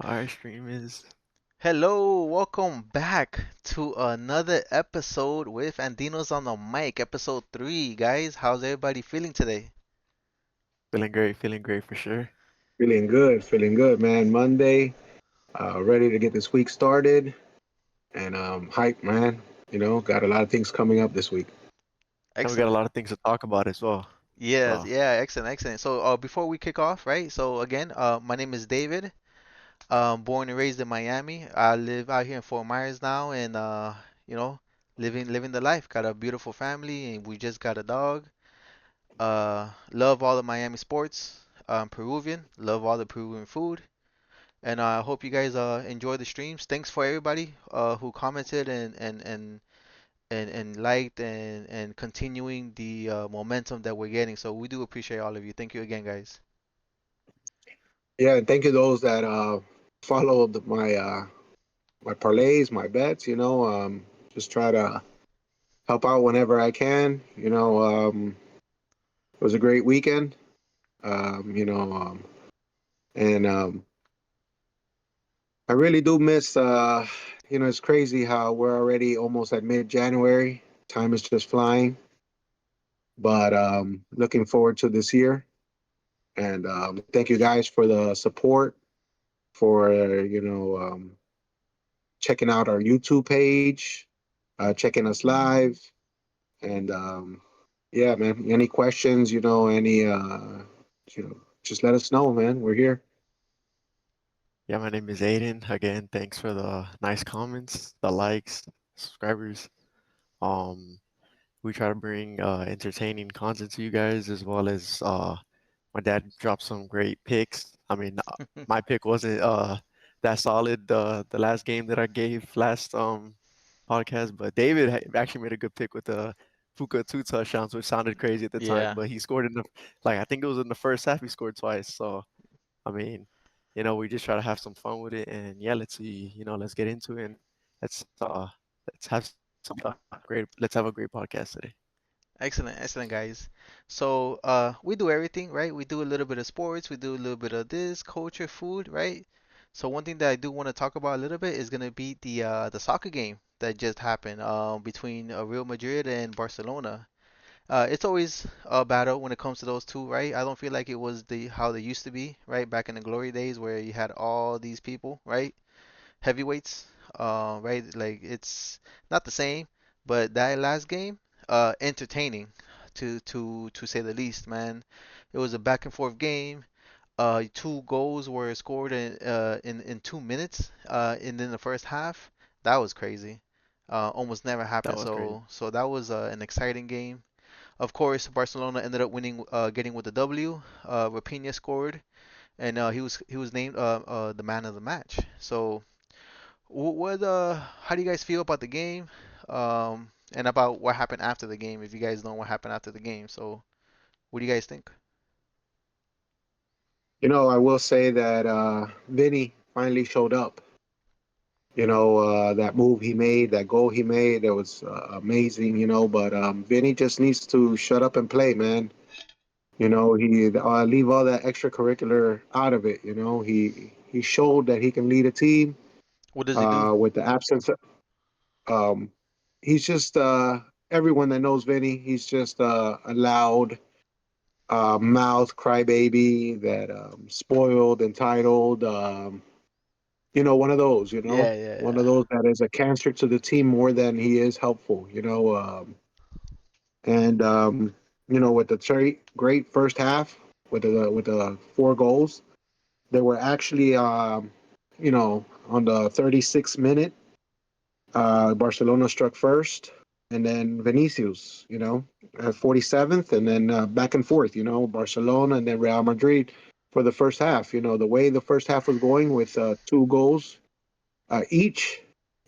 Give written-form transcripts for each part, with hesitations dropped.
Our stream is Hello, welcome back to another episode with Andino's on the mic, episode 3, guys. How's everybody feeling today? feeling great for sure. Feeling good, man. Monday, ready to get this week started, and hype, man. Got a lot of things coming up this week. And we got a Excellent. lot of things to talk about as well. Yes, So, yeah, excellent, excellent. So, before we kick off, right? So, again, my name is David. Born and raised in Miami. I live out here in Fort Myers now, and you know, living the life. Got a beautiful family, and we just got a dog. Love all the Miami sports. Peruvian. Love all the Peruvian food. And I hope you guys enjoy the streams. Thanks for everybody who commented and liked and continuing the momentum that we're getting. So we do appreciate all of you. Thank you again, guys. Yeah, and thank you those that followed my parlays, my bets. Just try to help out whenever I can. It was a great weekend. Um, you know, um, and I really do miss. It's crazy how we're already almost at mid-January. Time is just flying. But looking forward to this year. And thank you guys for the support, for checking out our YouTube page, checking us live, and yeah, man. Any questions? Just let us know, man. We're here. yeah, my name is Aiden. Again, thanks for the nice comments, the likes, subscribers. Um, we try to bring entertaining content to you guys as well as my dad dropped some great picks. I mean, my pick wasn't that solid the last game that I gave last podcast, but David actually made a good pick with the Puka two touchdowns, which sounded crazy at the time, Yeah, but he scored in the like I think it was in the first half he scored twice. So I mean, we just try to have some fun with it, and yeah, let's see, let's get into it and let's uh let's have some great let's have a great podcast today. excellent, excellent, guys. So we do everything, right? We do a little bit of sports, we do a little bit of this, culture, food, right? So one thing that I do want to talk about a little bit is gonna be the soccer game that just happened between Real Madrid and Barcelona. It's always a battle when it comes to those two, right? I don't feel like it was the how they used to be, right? Back in the glory days where you had all these people, right? Heavyweights, right? Like it's not the same, but that last game, entertaining to say the least, man. It was a back and forth game. Two goals were scored in 2 minutes. And in the first half, that was crazy. Almost never That happened. was crazy. So that was an exciting game. Of course, Barcelona ended up winning, getting with the W. Rafinha scored, and he was named the man of the match. So, how do you guys feel about the game, and about what happened after the game? If you guys know what happened after the game, so what do you guys think? I will say that Vinny finally showed up. That move he made, that goal he made, that was amazing. But Vinny just needs to shut up and play, man. He leave all that extracurricular out of it. He showed that he can lead a team What does he do? with the absence. Um, he's just everyone that knows Vinny. He's just a loud mouth crybaby that spoiled, entitled. One of those. Yeah, yeah, One of yeah. those that is a cancer to the team more than he is helpful. And with the great first half with the 4 goals. They were actually, on the 36th minute, Barcelona struck first, and then Vinicius, at 47th, and then back and forth, Barcelona and then Real Madrid for the first half. The way the first half was going with 2 goals each,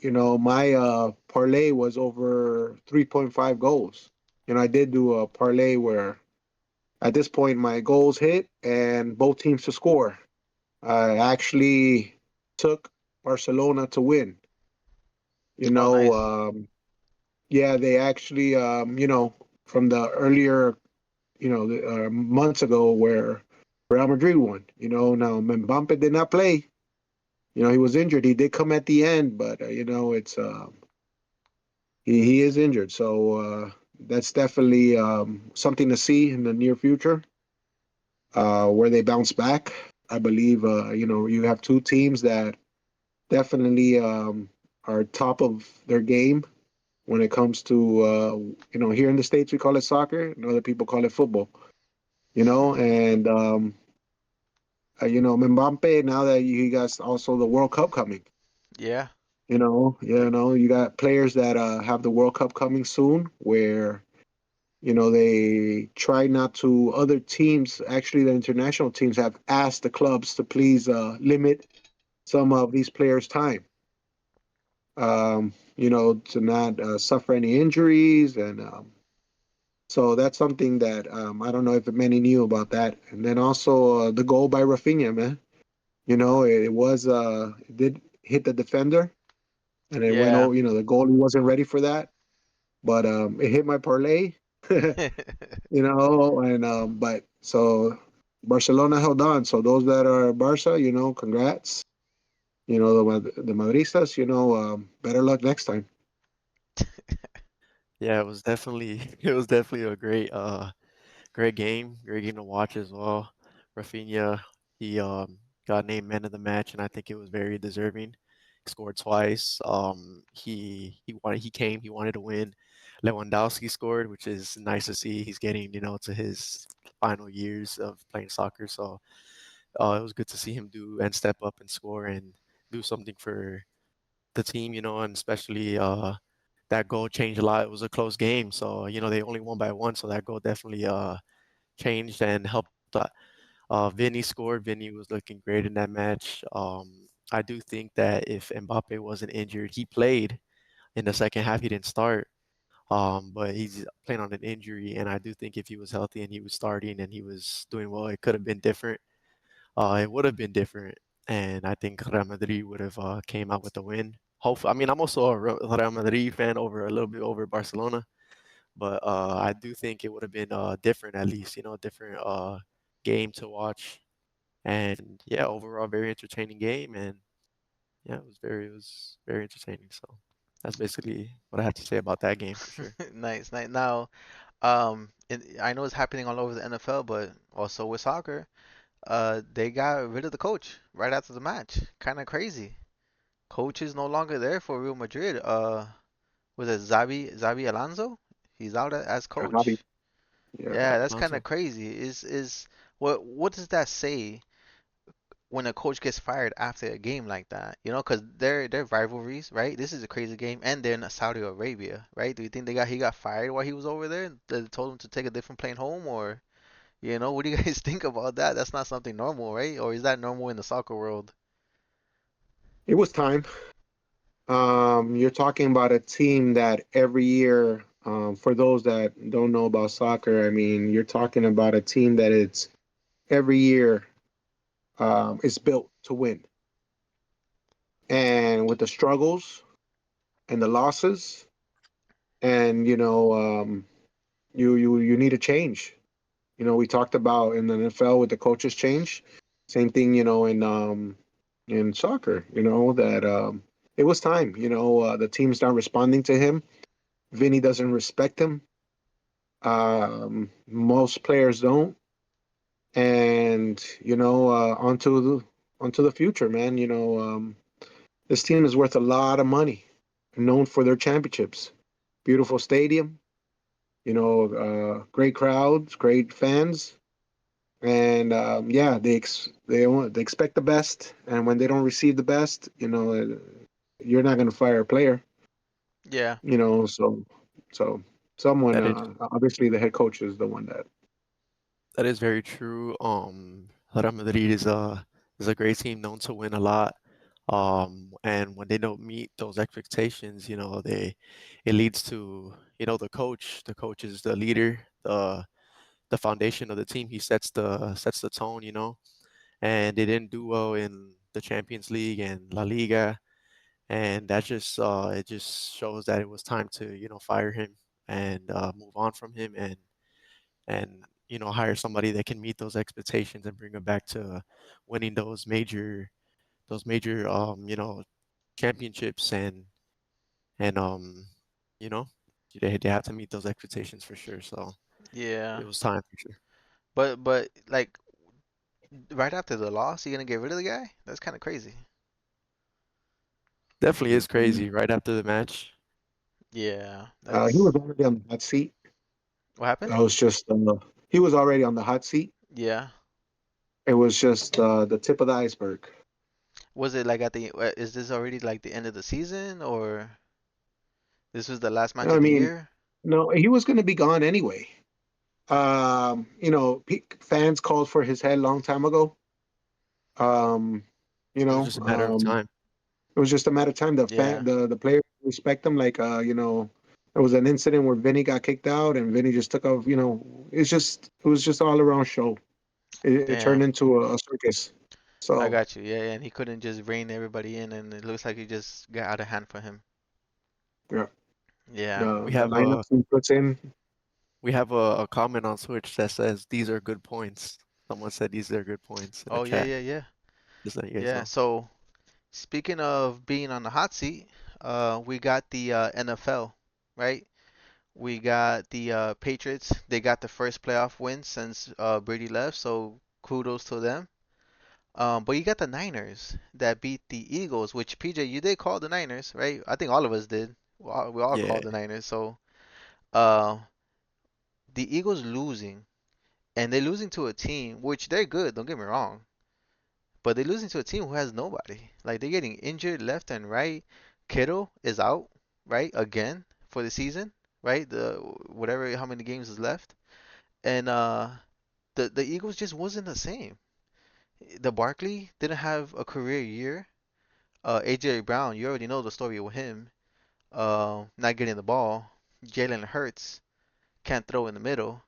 my parlay was over 3.5 goals. I did do a parlay where at this point my goals hit and both teams to score. I actually took Barcelona to win. You Oh, know, nice. um, yeah, they actually, from the earlier, months ago where Real Madrid won. Now Mbappe did not play. He was injured. He did come at the end, but it's he is injured. So that's definitely something to see in the near future, where they bounce back. I believe you have two teams that definitely are top of their game when it comes to here in the states we call it soccer, and other people call it football. And Mbappe, now that you got also the World Cup coming. Yeah. You got players that have the World Cup coming soon, where they try not to. Other teams, actually, the international teams have asked the clubs to please limit some of these players' time. To not suffer any injuries, and so that's something that I don't know if many knew about that. And then also the goal by Rafinha, man. It did hit the defender, and it went Yeah. over. The goalie wasn't ready for that, but it hit my parlay. And but so Barcelona held on. So those that are Barca, congrats. The Madristas, better luck next time. Yeah, it was definitely it was definitely a great game to watch as well. Rafinha, he got named man of the match, and I think it was very deserving. Scored twice. He wanted to win. Lewandowski scored, which is nice to see. He's getting to his final years of playing soccer, so it was good to see him do and step up and score and do something for the team, and especially that goal changed a lot. It was a close game, so they only won by one, so that goal definitely changed and helped. Vinny scored. Vinny was looking great in that match. I do think that if Mbappe wasn't injured, he played in the second half. He didn't start, but he's playing on an injury, and I do think if he was healthy and he was starting and he was doing well, it could have been different. It would have been different, and I think Real Madrid would have came out with the win. Hopefully, I mean, I'm also a Real Madrid fan over a little bit over Barcelona, but I do think it would have been different at least, different game to watch. And yeah, overall very entertaining game, and yeah, it was very entertaining. So that's basically what I have to say about that game for sure. Nice, nice. Now, I know it's happening all over the NFL, but also with soccer, they got rid of the coach right after the match. Kind of crazy. Coach is no longer there for Real Madrid. Was it Xabi Alonso? He's out as Javi, coach. yeah. Yeah, that's kind of Alonso. crazy. Is what does that say when a coach gets fired after a game like that? You know, because they're rivalries, right? This is a crazy game, and they're in Saudi Arabia, right? Do you think he got fired while he was over there? They told him to take a different plane home, or what do you guys think about that? That's not something normal, right? Or is that normal in the soccer world? It was time. You're talking about a team that every year, for those that don't know about soccer, I mean, you're talking about a team that it's every year is built to win. And with the struggles and the losses, and you need a change. We talked about in the NFL with the coaches change. Same thing, in soccer. That it was time. The team's not responding to him. Vinny doesn't respect him. Most players don't, and onto the future, man. This team is worth a lot of money, known for their championships. Beautiful stadium, great crowds, great fans, and yeah, they expect the best, and when they don't receive the best, you're not going to fire a player, Yeah. so someone, That is obviously the head coach is the one that. that is very true. Real Madrid is a great team known to win a lot. And when they don't meet those expectations, it leads to the coach. The coach is the leader, the foundation of the team. He sets the tone. And they didn't do well in the Champions League and La Liga, and that just it just shows that it was time to fire him and move on from him and hire somebody that can meet those expectations and bring them back to winning those major those major championships and you know they have to meet those expectations for sure. So Yeah. it was time for sure. But like right after the loss, you gonna get rid of the guy? That's kind of crazy. Definitely is crazy right after the match. Yeah, He was that's already on the hot seat. what happened? I was just he was already on the hot seat. Yeah. It was just the tip of the iceberg. Was it like at the is this already like the end of the season or this was the last match I of the mean, year? no, he was going to be gone anyway. Fans called for his head a long time ago. Um, you It was know, just a matter of um, time. it was just a matter of time. Yeah. The players respect him. Like, there was an incident where Vinny got kicked out, and Vinny just took off. It was just all around show. It turned Damn. into a circus. I So got you. Yeah, yeah, and he couldn't just rein everybody in, and it looks like it just got out of hand for him. yeah, Yeah. the We the have a lineups he puts in. we have a comment on Switch that says these are good points. Someone said these are good points in the Oh yeah, chat. yeah, yeah. Just letting you guys Yeah. know. So speaking of being on the hot seat, we got the NFL, right? We got the Patriots. They got the first playoff win since Brady left, so kudos to them. But you got the Niners that beat the Eagles, which PJ, you did call the Niners, right? I think all of us did. We all Yeah, called the Niners. So, uh, the Eagles losing, and they're losing to a team which they're good. Don't get me wrong, but they're losing to a team who has nobody. Like they're getting injured left and right. Kittle is out, right, again for the season, right? The whatever how many games is left, and the Eagles just wasn't the same. The Barkley didn't have a career year. AJ Brown, you already know the story with him. Not getting the ball. Jalen Hurts can't throw in the middle,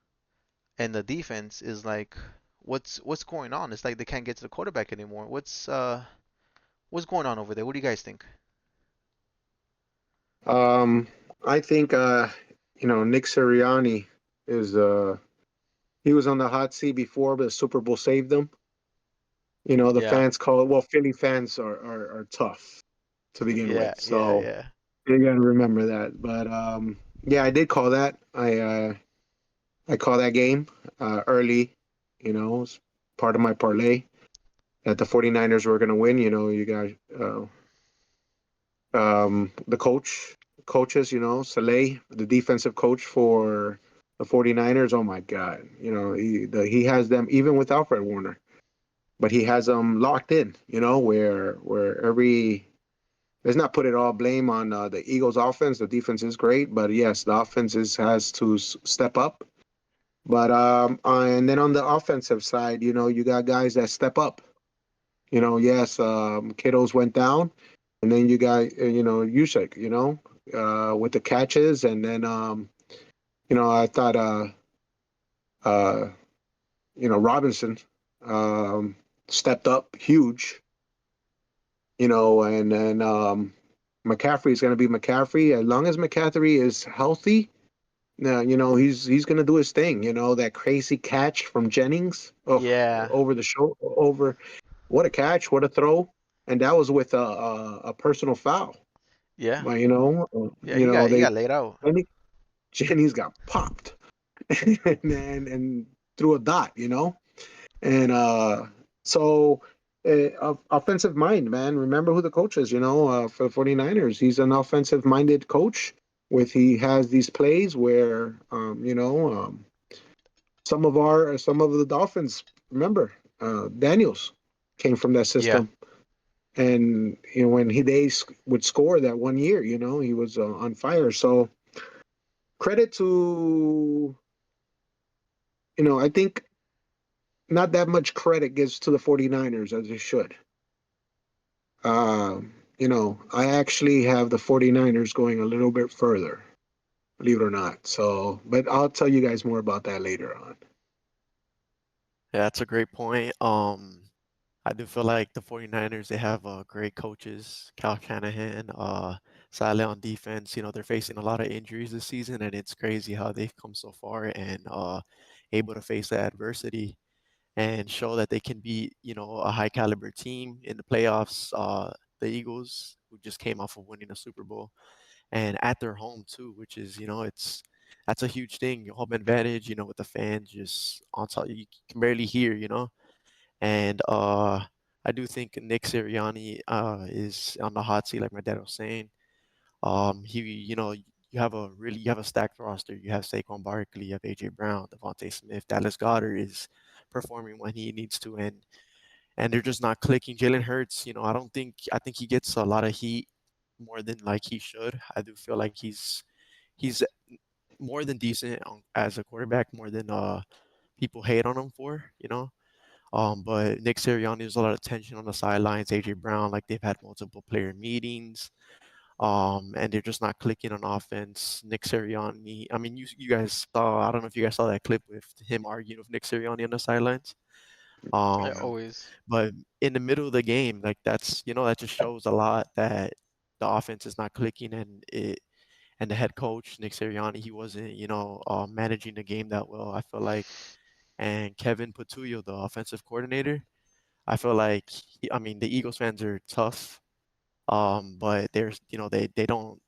and the defense is like, what's going on? It's like they can't get to the quarterback anymore. What's going on over there? What do you guys think? Um, I think Nick Sirianni is he was on the hot seat before, but the Super Bowl saved them. The Yeah, fans call it. Well, Philly fans are tough to begin yeah, with, yeah, so yeah, you got to remember that. But yeah, I did call that. I call that game early. It's part of my parlay that the 49ers were going to win. You got the coaches. Saleh, the defensive coach for the 49ers. Oh my God, he has them even with Alfred Warner, but he has them locked in. Where every let's not put it all blame on the Eagles offense. The defense is great, but yes, the offense has to step up. But and then on the offensive side, you got guys that step up. Yes, Kittles went down, and then you got Usyk, with the catches, and then I thought uh, Robinson um, stepped up huge, and then McCaffrey is going to be McCaffrey as long as McCaffrey is healthy. Now, he's going to do his thing. That crazy catch from Jennings, oh, yeah, over the show, over what a catch, what a throw, and that was with a personal foul. yeah, But yeah. He got laid out. I think Jennings got popped and threw a dot. And so offensive mind, man. Remember who the coach is, for the 49ers. He's an offensive minded coach with he has these plays where some of the Dolphins, remember, Daniels came from that Yeah, system. And when would score that one year, he was on fire. So credit to I think not that much credit gives to the 49ers as it should. I actually have the 49ers going a little bit further, believe it or not. So, but I'll tell you guys more about that later on. yeah, that's a great point. I do feel like the 49ers, they have great coaches, Cal Shanahan, Saleh on defense. They're facing a lot of injuries this season, and it's crazy how they've come so far and able to face the adversity and show that they can be, a high caliber team in the playoffs. The Eagles, who just came off of winning a Super Bowl, and at their home too, which is, that's a huge thing. Home advantage, with the fans just on top, you can barely hear. And I do think Nick Sirianni is on the hot seat, like my dad was saying. You have a stacked roster. You have Saquon Barkley, you have AJ Brown, Devontae Smith, Dallas Goddard is performing when he needs to, and they're just not clicking. Jalen Hurts, I think he gets a lot of heat more than like he should. I do feel like he's more than decent as a quarterback, more than people hate on him for. But Nick Sirianni, there's a lot of tension on the sidelines. AJ Brown, like they've had multiple player meetings, and they're just not clicking on offense. Nick Sirianni, I mean, you guys saw, I don't know if you guys saw that clip with him arguing with Nick Sirianni on the sidelines. Yeah, Um, always. but in the middle of the game, like that just shows a lot that the offense is not clicking, and the head coach Nick Sirianni, he wasn't, managing the game that well. I feel like, and Kevin Patullo, the offensive coordinator, I feel like, I mean, the Eagles fans are tough, but there's, they don't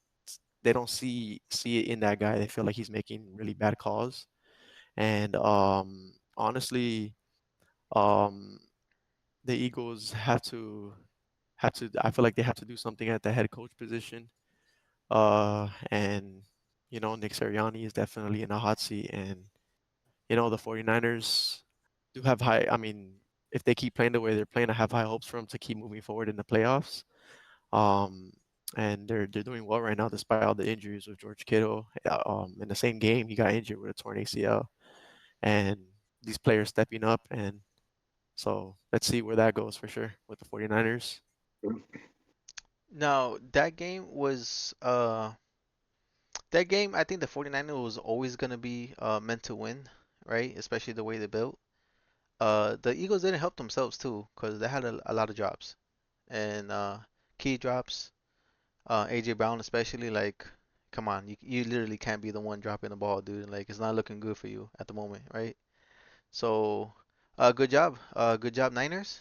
see it in that guy. They feel like he's making really bad calls, and honestly, um, the Eagles have to. I feel like they have to do something at the head coach position. And Nick Sirianni is definitely in a hot seat, and the 49ers do have high. I mean, if they keep playing the way they're playing, I have high hopes for them to keep moving forward in the playoffs. Um, and they're doing well right now despite all the injuries with George Kittle. In the same game, he got injured with a torn ACL, and these players stepping up, and so let's see where that goes for sure with the 49ers. Now, that game I think the 49ers was always going to be meant to win, right? Especially the way they built. The Eagles didn't help themselves too because they had a lot of drops and key drops. AJ Brown especially, like, come on, you literally can't be the one dropping the ball, dude. Like, it's not looking good for you at the moment, right? So, good job, Niners.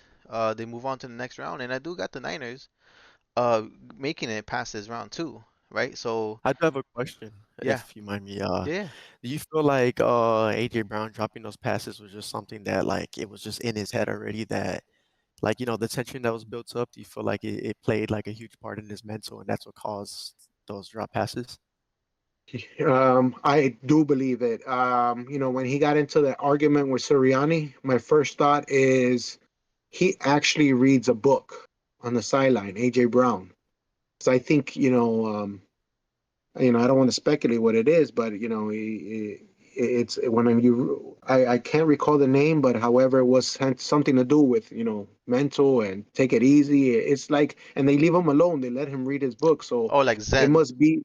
They move on to the next round, and I do got the Niners uh making it past this round too, right? So, I do have a question, yeah, if you mind me. yeah. Do you feel like AJ Brown dropping those passes was just something that like it was just in his head already that like the tension that was built up? Do you feel like it played like a huge part in his mental and that's what caused those drop passes? I do believe it. When he got into the argument with Sirianni, my first thought is he actually reads a book on the sideline, AJ Brown. So I think, I don't want to speculate what it is, but it's when I can't recall the name, but however, it was had something to do with mental and take it easy. It's like, and they leave him alone. They let him read his book, so Oh, like it Zen. must be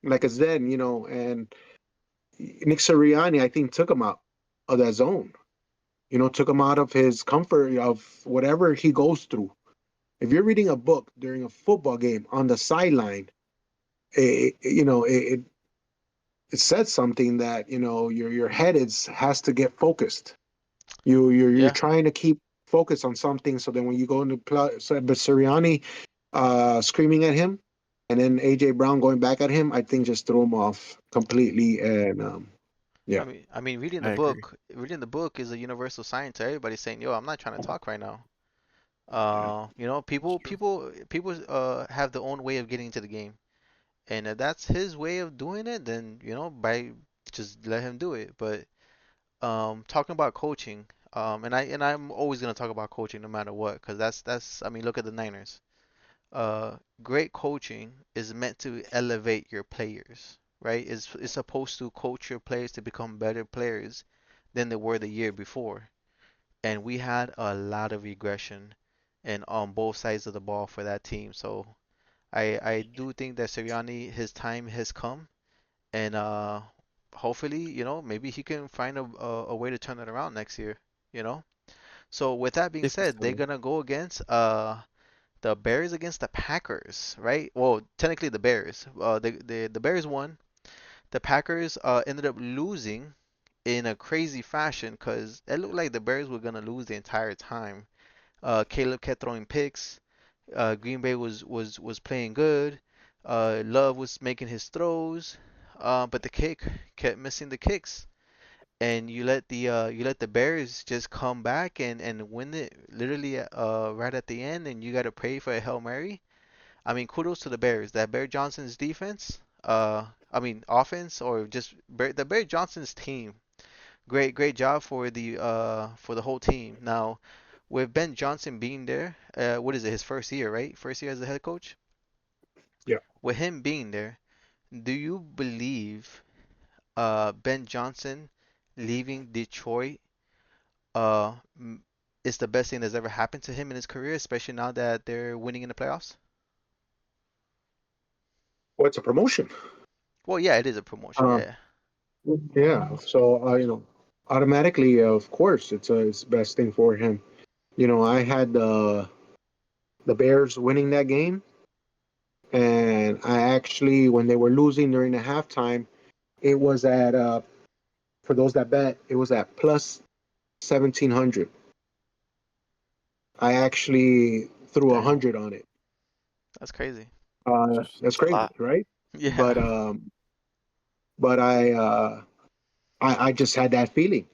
like a Zen, and Nick Sirianni, I think, took him out of that zone. Took him out of his comfort of whatever he goes through. If you're reading a book during a football game on the sideline, it says something that your head is has to get focused. You're Yeah. trying to keep focus on something, so then when you go into play, so, but Sirianni screaming at him, and then AJ Brown going back at him, I think just threw him off completely. And yeah. I mean, reading the I agree. book, reading the book is a universal sign to everybody saying, "Yo, I'm not trying to talk right now." Yeah. It's People, true. people have their own way of getting into the game, and if that's his way of doing it, then by just let him do it. But talking about coaching, and I'm always gonna talk about coaching no matter what, because that's I mean, look at the Niners. Great coaching is meant to elevate your players, right? It's supposed to coach your players to become better players than they were the year before. And we had a lot of regression and on both sides of the ball for that team. So I do think that Sirianni, his time has come, and hopefully, maybe he can find a way to turn it around next year, you know? So with that being If he's said, still they're there. gonna go against the Bears against the Packers, right? Well, technically the Bears. The Bears won. The Packers ended up losing in a crazy fashion because it looked like the Bears were gonna lose the entire time. Caleb kept throwing picks. Green Bay was playing good. Love was making his throws, but the kick kept missing the kicks, and you let the Bears just come back and win it literally right at the end, and you got to pray for a Hail Mary. I mean, kudos to the Bears. That Bear Johnson's defense, I mean offense, or just the Bear Johnson's team. Great job for the whole team. Now, with Ben Johnson being there, what is it? His first year, right? First year as a head coach. Yeah. With him being there, do you believe Ben Johnson leaving Detroit uh m- is the best thing that's ever happened to him in his career, especially now that they're winning in the playoffs? Well, it's a promotion. Well, yeah, it is a promotion. Uh, Yeah. yeah. So automatically, of course, it's the best thing for him. I had the Bears winning that game, and I actually, when they were losing during the halftime, it was at for those that bet, it was at plus 1,700. I actually threw a Damn, hundred on it. that's crazy. That's It's a crazy, lot. right? But Yeah. I just had that feeling.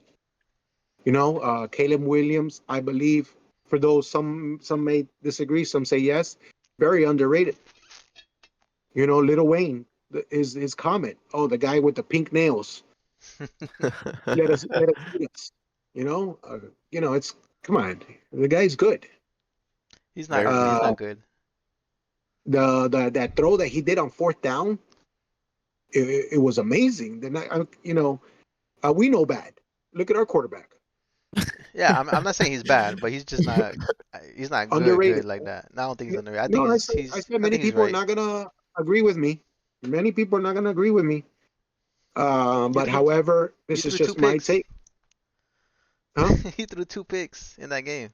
Caleb Williams, I believe, for those some may disagree, some say yes, very underrated. Little Wayne, his comment, oh, the guy with the pink nails, let us beat us. It's come on, the guy's good. He's not Very good. He's good. Uh, not good. the that throw that he did on fourth down, it was amazing. We know bad. Look at our quarterback, Yeah, I'm not saying he's bad, but he's just not he's not good underrated. like that. I don't think he's underrated. No, I said I many think he's people are right. not gonna agree with me. Many people are not gonna agree with me. He But threw however, he this is threw two just my picks. take, huh? He threw two picks in that game.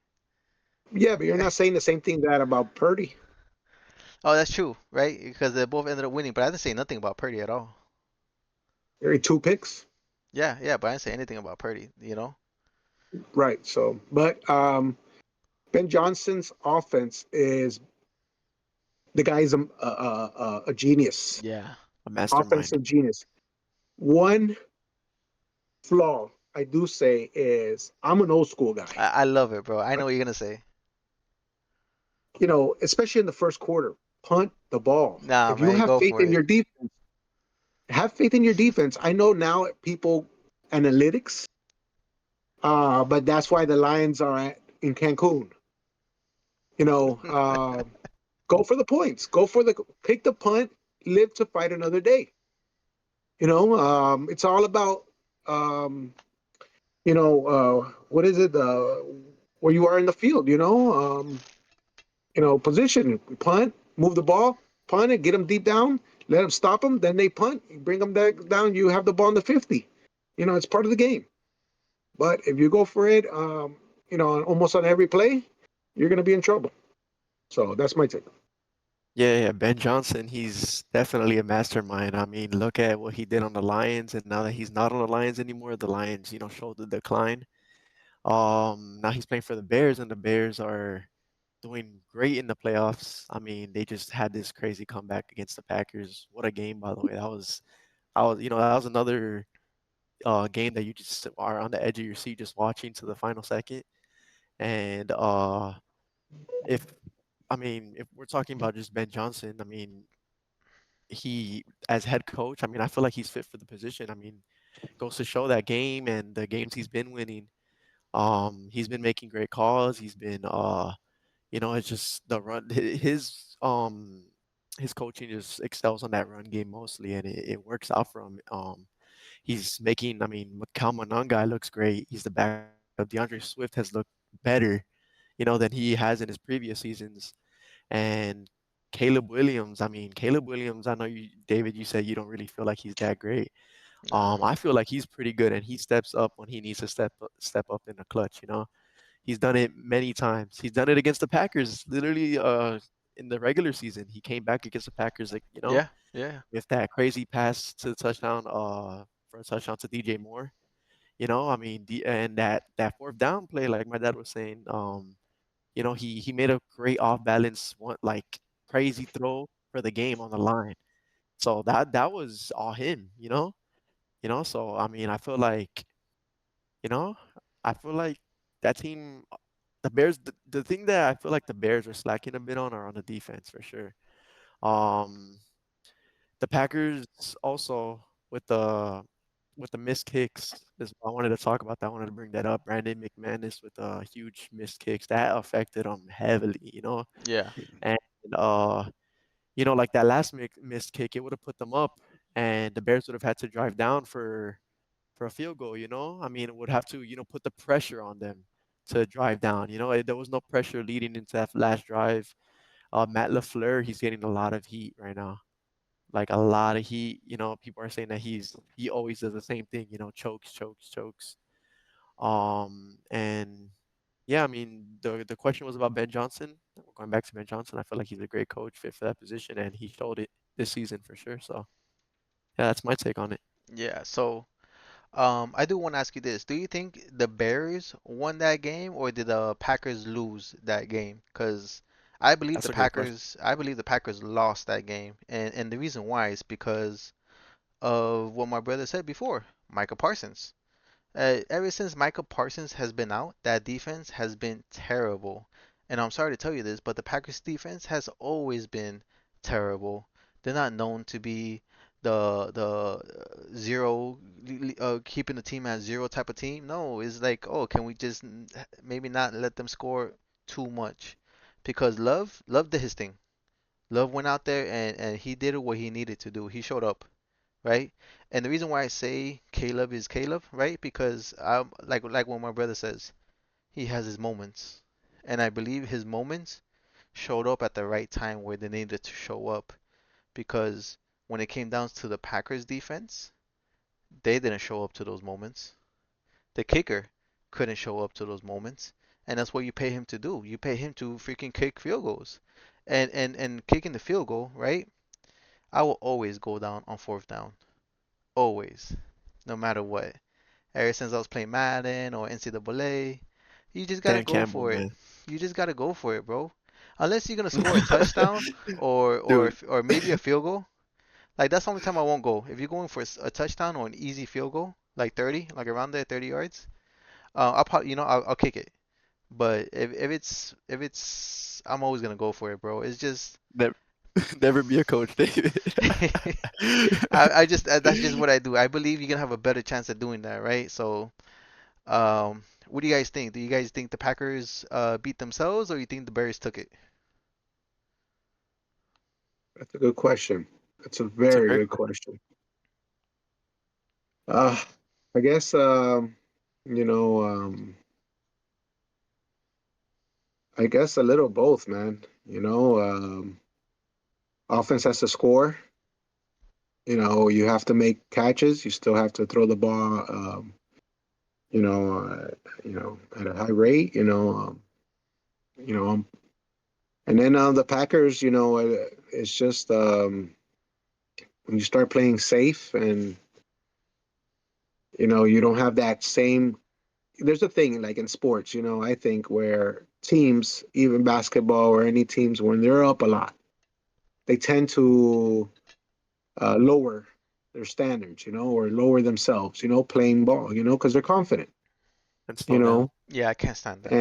Yeah, but you're not saying the same thing that about Purdy. Oh, that's true, right? Because they both ended up winning, but I didn't say nothing about Purdy at all. There are two picks, Yeah, but I didn't say anything about Purdy, you know? right? So, but Ben Johnson's offense is the guy's a genius, Yeah. A mastermind. offensive genius. One flaw I do say is I'm an old school guy. I love it, bro. I know what you're gonna say. Especially in the first quarter, punt the ball. Nah, If you man, have go faith for in it. your defense, have faith in your defense. I know now people analytics, but that's why the Lions are in Cancun. You know, uh, go for the points. Pick the punt. Live to fight another day. It's all about um, what is it? Where you are in the field. Position, punt, move the ball, punt it, get them deep down, let them stop them, then they punt, you bring them back down, you have the ball in the 50. It's part of the game. But if you go for it, almost on every play, you're going to be in trouble. So that's my take. Yeah, Ben Johnson, he's definitely a mastermind. I mean, look at what he did on the Lions, and now that he's not on the Lions anymore, the Lions, showed the decline. Now he's playing for the Bears, and the Bears are doing great in the playoffs. I mean, they just had this crazy comeback against the Packers. What a game, by the way. That was another game that you just are on the edge of your seat just watching to the final second. And if if we're talking about just Ben Johnson, I mean, he as head coach, I mean, I feel like he's fit for the position. I mean, goes to show that game and the games he's been winning. He's been making great calls. He's been it's just the run his coaching just excels on that run game mostly, and it works out for him. He's making, I mean, Mikal Monangai looks great. He's the backup. DeAndre Swift has looked better, than he has in his previous seasons. And Caleb Williams, I mean, Caleb Williams, I know you, David, you said you don't really feel like he's that great. Nah. I feel like he's pretty good, and he steps up when he needs to step up in the clutch. He's done it many times. He's done it against the Packers, literally in the regular season. He came back against the Packers, like, Yeah, yeah. with that crazy pass to the touchdown for a touchdown to DJ Moore. I mean, and that fourth down play, like my dad was saying, he made a great off balance one like crazy throw for the game on the line. So that was all him. So I mean, you know, I feel like that team, the Bears, the thing that I feel like the Bears are slacking a bit on are on the defense for sure. Um, the Packers also with the missed kicks is I wanted to talk about that. I wanted to bring that up. Brandon McManus with huge missed kicks that affected him heavily. Yeah. And uh, like that last missed kick, it would have put them up, and the Bears would have had to drive down for a field goal. I mean, it would have to put the pressure on them to drive down. There was no pressure leading into that last drive. Matt LaFleur, he's getting a lot of heat right now, like a lot of heat. People are saying that he always does the same thing. Chokes, chokes, chokes. And yeah, I mean, the question was about Ben Johnson. Going back to Ben Johnson, I feel like he's a great coach fit for that position, and he showed it this season for sure. So yeah, that's my take on it. Yeah. So, I do want to ask you this. Do you think the Bears won that game or did the Packers lose that game? Because That's a great question. I believe the Packers lost that game. And the reason why is because of what my brother said before, Micah Parsons. Ever since Micah Parsons has been out, that defense has been terrible. And I'm sorry to tell you this, but the Packers defense has always been terrible. They're not known to be zero, keeping the team at zero type of team. No, it's like, oh, can we just maybe not let them score too much? Because Love did his thing. Love went out there and he did what he needed to do. He showed up, right? And the reason why I say Caleb is Caleb, right? Because I'm like what my brother says, he has his moments, and I believe his moments showed up at the right time where they needed to show up. Because when it came down to the Packers defense, they didn't show up to those moments. The kicker couldn't show up to those moments, and that's what you pay him to do. You pay him to freaking kick field goals, and kicking the field goal, right? I will always go down on fourth down, always, no matter what. Ever since I was playing Madden or NCAA, you just gotta Dan go Campbell, for it. man. You just gotta go for it, bro. Unless you're gonna score a touchdown Dude, or maybe a field goal. Like that's the only time I won't go. If you're going for a touchdown or an easy field goal, like 30, like around there, 30 yards, I'll probably, I'll kick it. But if it's, I'm always gonna go for it, bro. It's just, never, never be a coach, David. I just that's just what I do. I believe you're gonna have a better chance at doing that, right? So, what do you guys think? Do you guys think the Packers beat themselves, or you think the Bears took it? That's a good question. That's a It's a very great good question. question. Uh, I guess you know, I guess a little both, man. Offense has to score. You have to make catches. You still have to throw the ball. You know, uh, at a high rate. You know, um, and then the Packers. It's just when you start playing safe, and you don't have that same. There's a thing like in sports. I think where teams, even basketball or any teams, when they're up a lot, they tend to lower their standards, or lower themselves, playing ball, because they're confident, And you slow down. know, Yeah, I can't stand that.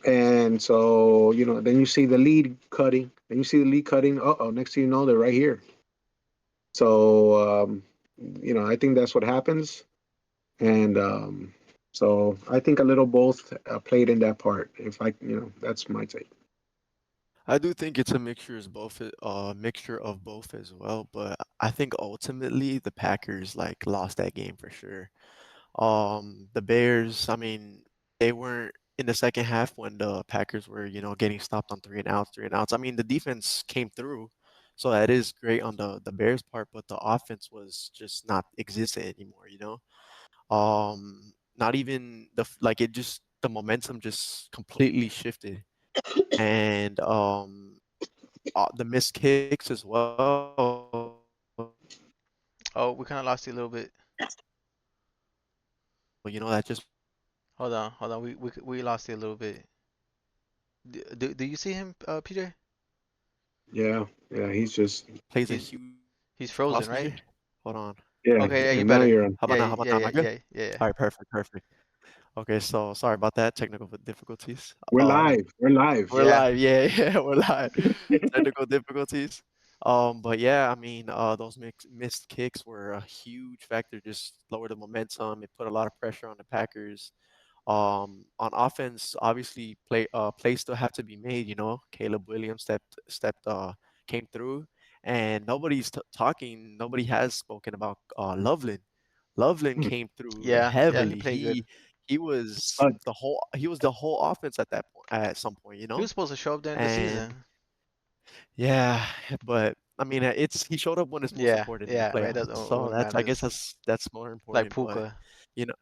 and so then you see the lead cutting, and you see the lead cutting. Oh, next thing you know, they're right here. So I think that's what happens, and so I think a little both played in that part. If I, that's my take. I do think it's a mixture of both as well, but I think ultimately the Packers like lost that game for sure. The Bears, I mean, they weren't in the second half when the Packers were, getting stopped on three and outs, three and outs. I mean, the defense came through, so that is great on the Bears part, but the offense was just not existent anymore. Not even like it just the momentum just completely shifted, and the missed kicks as well. Like, I mean, the Bears, Oh, we kind of lost you a little bit. they were able to, that just Hold on. We lost you a little bit. Do you see him, Peter? Yeah, yeah, he's just He's plays a huge he's part. frozen, right? Hold on. yeah, Okay, yeah, you and now better. you're on. How about Yeah, now? How about yeah, now? Am yeah, I good? yeah, yeah, yeah. All right, perfect. Okay, so sorry about that technical difficulties. We're live. We're live. We're Yeah. live. Yeah, yeah, we're live. Technical difficulties. But yeah, I mean, those missed kicks were a huge factor. Just lowered the momentum. It put a lot of pressure on the Packers. On offense, obviously, plays still have to be made. Caleb Williams came through, and nobody's talking. Nobody has spoken about Loveland. Loveland Hmm. came through Yeah, yeah, he heavily. played good. He was the whole offense at that point, at some point, He was supposed to show up during the and season. yeah, but I mean, he showed up when it's most Yeah, important in the yeah, right. playoffs. That's So what I guess matters. that's more Like important. But Puka. you know,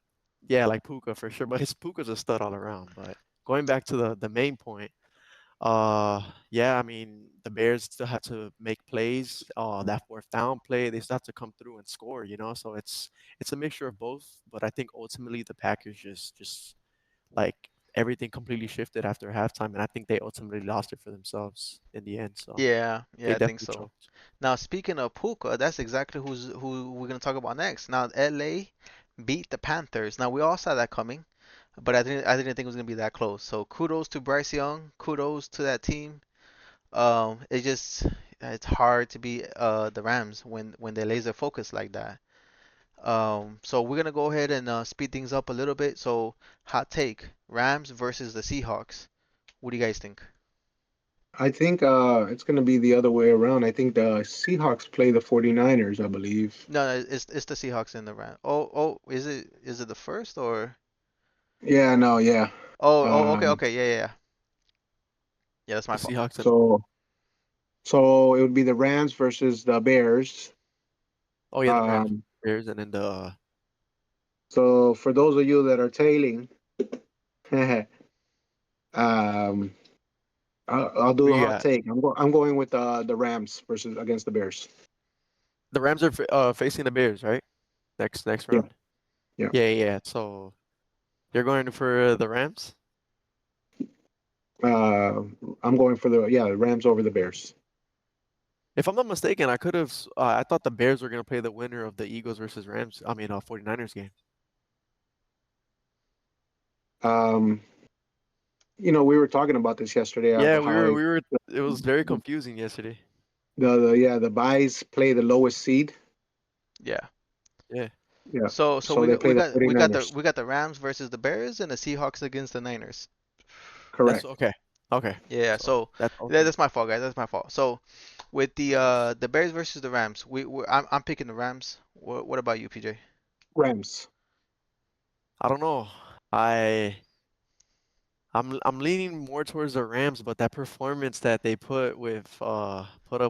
yeah, like Puka for sure. But his Puka's a stud all around. But going back to the main point, uh, yeah, I mean, the Bears still have to make plays. That fourth down play, they still have to come through and score. So it's a mixture of both. But I think ultimately the Packers just like everything completely shifted after halftime, and I think they ultimately lost it for themselves in the end. So Yeah, they yeah, I think definitely so. choked. Now, speaking of Puka, that's exactly who we're gonna talk about next. Now, LA beat the Panthers. Now, we all saw that coming, but I didn't think it was gonna be that close. So kudos to Bryce Young, kudos to that team. It's hard to beat the Rams when they laser focus like that. So we're gonna go ahead and speed things up a little bit. So hot take: Rams versus the Seahawks. What do you guys think? I think it's going to be the other way around. I think the Seahawks play the 49ers, I believe. No, no, it's the Seahawks in the Rams. Oh, is it the first or? Yeah, no, yeah. Oh, okay, Um, okay, yeah, yeah, yeah. Yeah, that's my The fault. Seahawks and so so it would be the Rams versus the Bears. oh yeah, the Rams, Um, Bears, and then the so for those of you that are tailing, um, I'll who do a you hot got? take. I'm going with the Rams versus against the Bears. The Rams are facing the Bears, right? Next Yeah, round. yeah. Yeah, yeah. So you're going for the Rams? Uh, I'm going for the Rams over the Bears. If I'm not mistaken, I thought the Bears were gonna play the winner of the Eagles versus Rams. I mean, 49ers game. Um, we were talking about this yesterday. Yeah, we How were it, we were. the, It was very confusing yesterday. the buys play the lowest seed. Yeah. Yeah, Yeah, So so we they got play we the got we got the 49ers. we got the Rams versus the Bears and the Seahawks against the Niners. that's Correct. okay. Okay, Yeah. so So that's okay. that's my fault, guys. That's my fault. So with the Bears versus the Rams, I'm picking the Rams. What about you, PJ? Rams. I don't know. I I'm leaning more towards the Rams, but that performance that they put up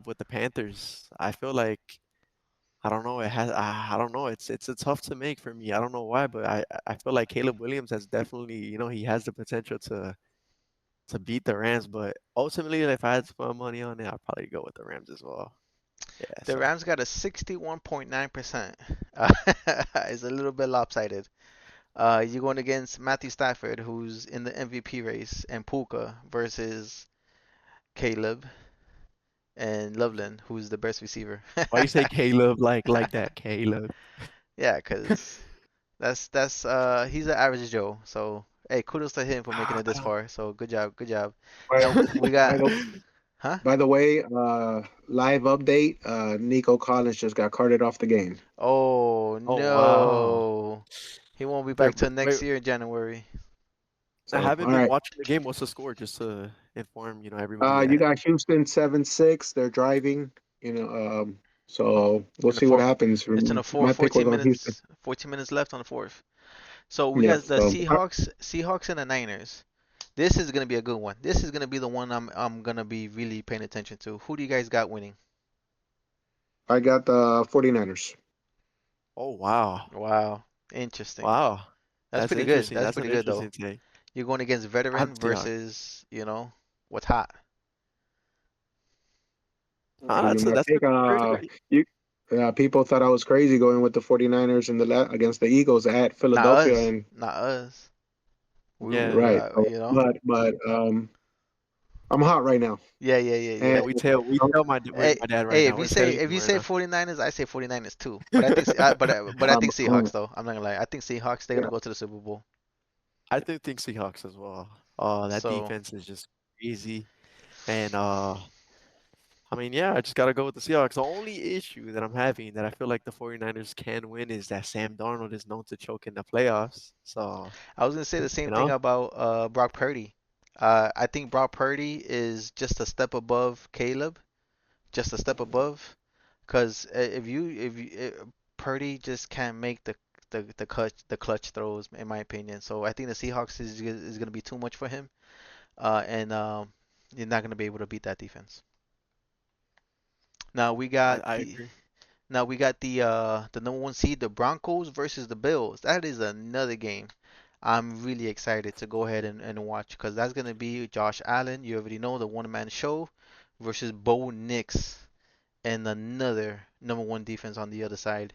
with the Panthers, I feel like I don't know. I don't know. It's a tough to make for me. I don't know why, but I feel like Caleb Williams has definitely, he has the potential to beat the Rams. But ultimately, if I had to put my money on it, I'd probably go with the Rams as well. Yeah. The So Rams got a 61.9%. It's a little bit lopsided. You're going against Matthew Stafford, who's in the MVP race, and Puka versus Caleb and Loveland, who's the best receiver. why you say Caleb like that, Caleb? Yeah, because that's he's an average Joe. So hey, kudos to him for making it this Ah, far. So good job, good job. by, Now we by got, the huh? by the way, live update. Nico Collins just got carted off the game. Oh Oh wow. no, he won't be Wait, back till wait, next year in January. I So haven't all been right. watching the game. What's the score? Just to inform, everybody You that. got Houston 7-6. They're driving. So we'll In the see what fourth, happens. it's in the fourth, My pick was 14 on Houston. minutes, 14 minutes left on the fourth. So we Yeah. got the So Seahawks and the Niners. This is gonna be a good one. This is gonna be the one I'm gonna be really paying attention to. Who do you guys got winning? I got the 49ers. Oh wow. Wow, interesting. Wow. That's That's pretty good. interesting. That's That's an pretty good though. interesting take. You're going against I have veteran the Seahawks. versus, what's hot. Ah, My that's a pick. very good. You. People thought I was crazy going with the 49ers in against the Eagles at Not Philadelphia, us, and not us. Yeah, right. So, You know. but I'm hot right now, Yeah, yeah, yeah, and yeah. yeah. We tell Hey, my dad right hey, now. We're telling if you you right say now. 49ers, I say 49ers too. But I think but I um, think Seahawks um, though. I'm not gonna lie. I think Seahawks they're yeah, gonna go to the Super Bowl. I do think Seahawks as well. That So defense is just crazy, and I mean, yeah, I just gotta go with the Seahawks. The only issue that I'm having that I feel like the 49ers can win is that Sam Darnold is known to choke in the playoffs. So, I was gonna say the you same thing know, about Brock Purdy. I think Brock Purdy is just a step above Caleb, just a step above. Cause Purdy just can't make the clutch throws in my opinion. So I think the Seahawks is gonna be too much for him. And You're not gonna be able to beat that defense. Now we got I the agree. now we got the number one seed, the Broncos versus the Bills. That is another game. I'm really excited to go ahead and watch because that's gonna be Josh Allen. You already know the one man show versus Bo Nix and another number one defense on the other side.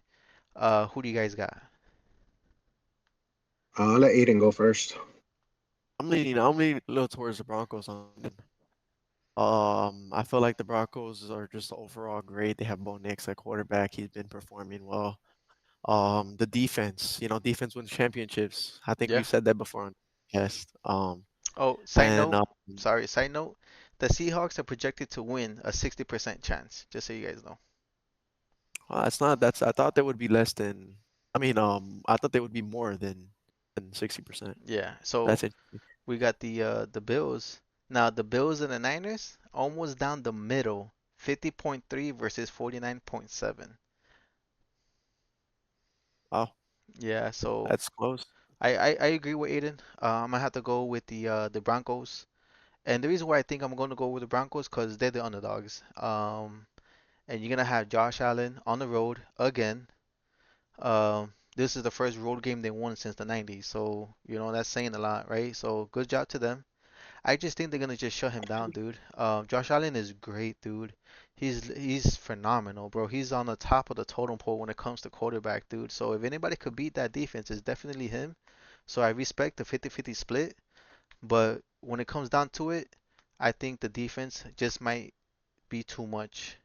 Who do you guys got? I'll let Aiden go first. I'm leaning a little towards the Broncos on it. I feel like the Broncos are just overall great. They have Bo Nix at quarterback. He's been performing well. The defense, defense wins championships. I think Yeah. we've said that before on the podcast. Oh, side And note. Sorry, side note. The Seahawks are projected to win a 60% chance, just so you guys know. it's not that's I thought there would be less than I thought there would be more than 60%. Yeah. So That's interesting. we got the Bills. Now the Bills and the Niners almost down the middle, 50.3 versus 49.7. Wow, Yeah, so that's close. I agree with Aiden. I'm gonna have to go with the Broncos. And the reason why I think I'm gonna go with the Broncos because they're the underdogs. And you're gonna have Josh Allen on the road again. This is the first road game they won since the 90s, so that's saying a lot, right? So good job to them. I just think they're gonna just shut him down, dude. Josh Allen is great, dude. He's phenomenal, bro. He's on the top of the totem pole when it comes to quarterback, dude. So if anybody could beat that defense, it's definitely him. So I respect the 50-50 split, but when it comes down to it, I think the defense just might be too much,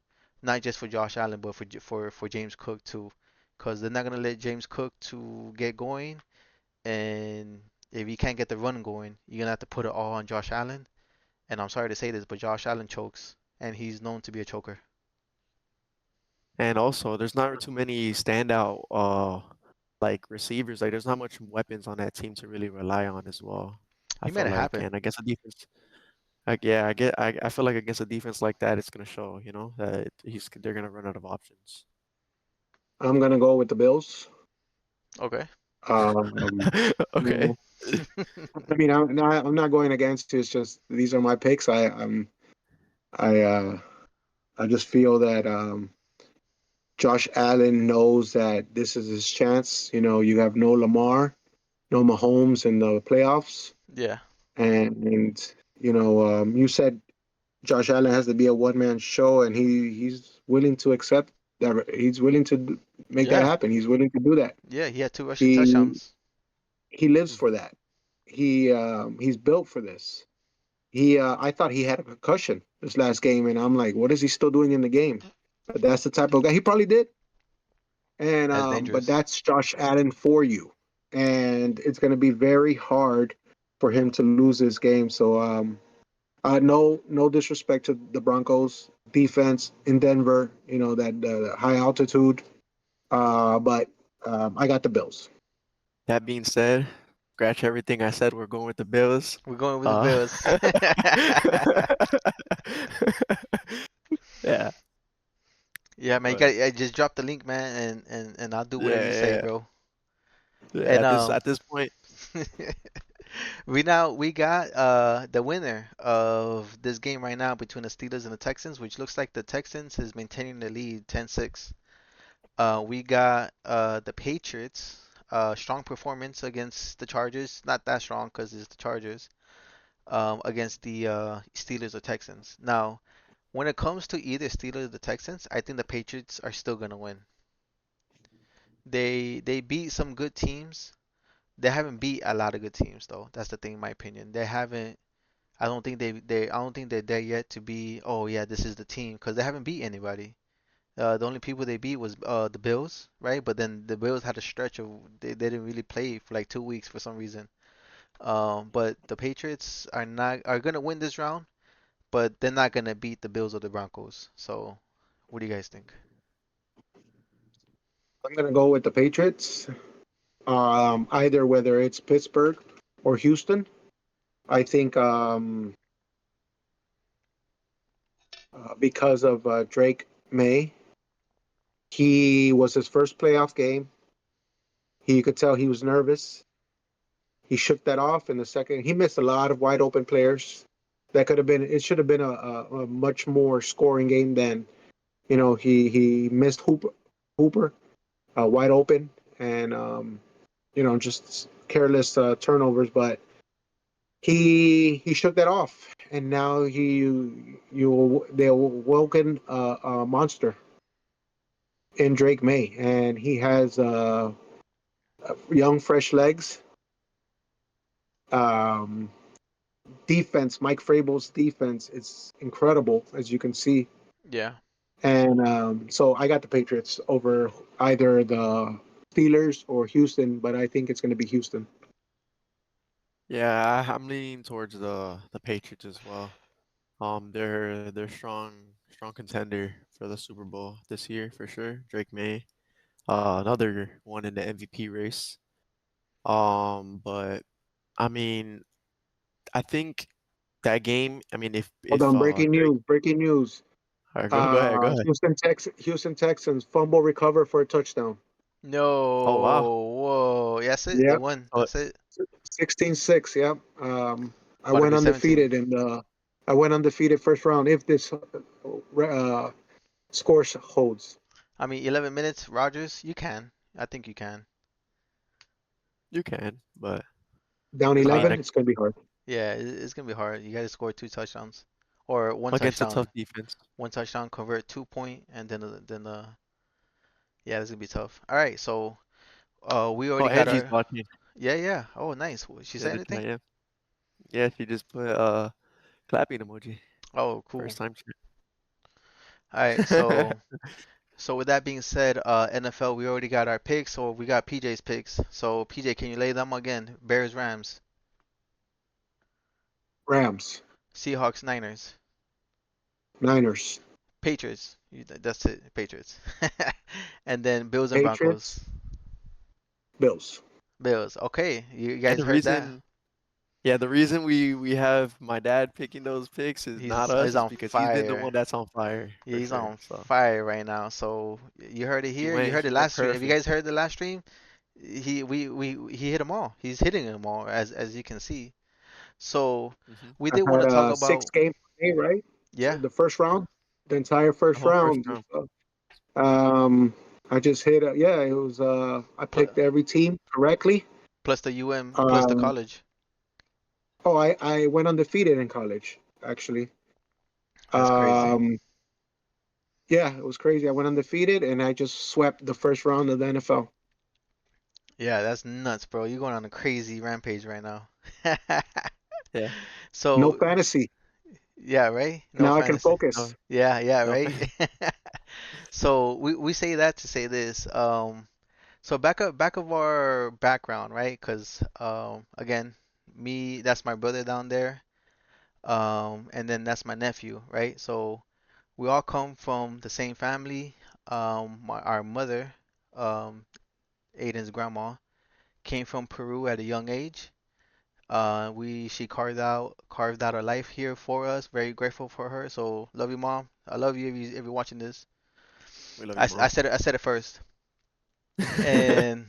not just for Josh Allen, but for James Cook too, because they're not gonna let James Cook to get going, and if you can't get the run going, you're gonna have to put it all on Josh Allen. And I'm sorry to say this, but Josh Allen chokes, and he's known to be a choker. And also, there's not too many standout like receivers. Like there's not much weapons on that team to really rely on as well. I He made feel it like, happen. and I guess the defense. Like yeah, I feel like against a defense like that, it's gonna show. That they're gonna run out of options. I'm gonna go with the Bills. Okay. Um, you Okay. know, I'm not going against you. It's just these are my picks. I I just feel that Josh Allen knows that this is his chance. You have no Lamar, no Mahomes in the playoffs, Yeah. and you said Josh Allen has to be a one man show, and he's willing to accept that. He's willing to make that Yeah. happen. He's willing to do that. Yeah. He had two rushing He touchdowns. he lives for that. He's built for this. I thought he had a concussion this last game, and I'm like, what is he still doing in the game? But that's the type of guy he probably did. And That's but dangerous. that's Josh Allen for you, and it's going to be very hard for him to lose this game. So no disrespect to the Broncos defense in Denver. That high altitude, but I got the Bills. That being said, scratch everything I said. We're going with the Bills. We're going with the Uh, Bills. yeah, Yeah, man. You but got. I just drop the link, man, and I'll do whatever you say, yeah, bro. yeah. And At this point, we got the winner of this game right now between the Steelers and the Texans, which looks like the Texans is maintaining the lead 10-6. We got the Patriots, strong performance against the Chargers. Not that strong because it's the Chargers. Against the Steelers or Texans. Now, When it comes to either Steelers or the Texans, I think the Patriots are still gonna win. They beat some good teams. They haven't beat a lot of good teams though. That's the thing, in my opinion. They haven't. I don't think I don't think they're there yet to be. Oh yeah, this is the team because they haven't beat anybody. The only people they beat was the Bills, right? But then the Bills had a stretch of they didn't really play for like 2 weeks for some reason. But the Patriots are gonna win this round, but they're not gonna beat the Bills or the Broncos. So, what do you guys think? I'm gonna go with the Patriots. Either whether it's Pittsburgh or Houston. I think because of Drake May, he was his first playoff game. He could tell he was nervous. He shook that off in the second. He missed a lot of wide open players. That could have been. It should have been a much more scoring game than he missed Hooper wide open and just careless turnovers. But he shook that off, and now they awoken a monster in Drake May, and he has young, fresh legs. Um, Defense, Mike Vrabel's defense is incredible, as you can see. Yeah. And so I got the Patriots over either the Steelers or Houston, but I think it's going to be Houston. Yeah, I'm leaning towards the Patriots as well. They're strong contender for the Super Bowl this year for sure. Drake May, another one in the MVP race. But I mean, I think that game. I mean, Hold if on, breaking Drake. news! Breaking news! All right, go ahead, go ahead. Houston Texans fumble recover for a touchdown. Oh wow. No. Whoa. That's it. They Yep, won. Oh, That's it. 16-6. Yep. I About to went be 17. undefeated and I went undefeated first round if this score holds. I mean, 11 minutes, Rogers. You can. I think you can. you can, but Down I mean, 11, it's going to be hard. Yeah, it's gonna be hard. You got to score two touchdowns, or one against a touchdown. tough defense. One touchdown, convert 2 point, and then yeah, it's gonna be tough. All right, so we Oh, already got Angie's our watching. yeah yeah. Oh, nice. She Yeah, say the anything? chat. Yeah, yeah. She just put clapping emoji. Oh, cool. First time. All right, so with that being said, NFL, we already got our picks, so we got PJ's picks. So PJ, can you lay them again? Bears, Rams, Rams, Seahawks, Niners, Niners, Patriots. That's it, Patriots. And then Bills and Patriots, Broncos. Bills. Bills. Okay, you And guys the heard that? reason, yeah, the reason we have my dad picking those picks is not He's us, is on because he's been the fire. one that's on fire Yeah, for he's sure. on So fire right now. So you heard it here. You heard it he went last stream. Have you perfect. guys heard the last stream? He hit them all. He's hitting them all as you can see. So Hmm. we I did want had to talk a about six-game play, right? So yeah. the first round, the entire The first whole first round. round. Um, I just hit. Yeah, it was. I Plus, picked every team correctly. plus the UM plus the Um, college. oh, I went undefeated in college, actually. That's crazy. Um, yeah, it was crazy. I went undefeated, and I just swept the first round of the NFL. Yeah, that's nuts, bro. You're going on a crazy rampage right now. Yeah. No So fantasy. yeah, right? No Now I can fantasy. focus. No, Yeah, yeah, no. right. So we say that to say this. So back of our background, right? Because again, me, that's my brother down there, and then that's my nephew, right? So we all come from the same family. Our mother, um, Aiden's grandma, came from Peru at a young age. She carved out a life here for us. Very grateful for her. So love you, mom. I love you if you're watching this. We love I, you, s- I mom. said it. I said it first. And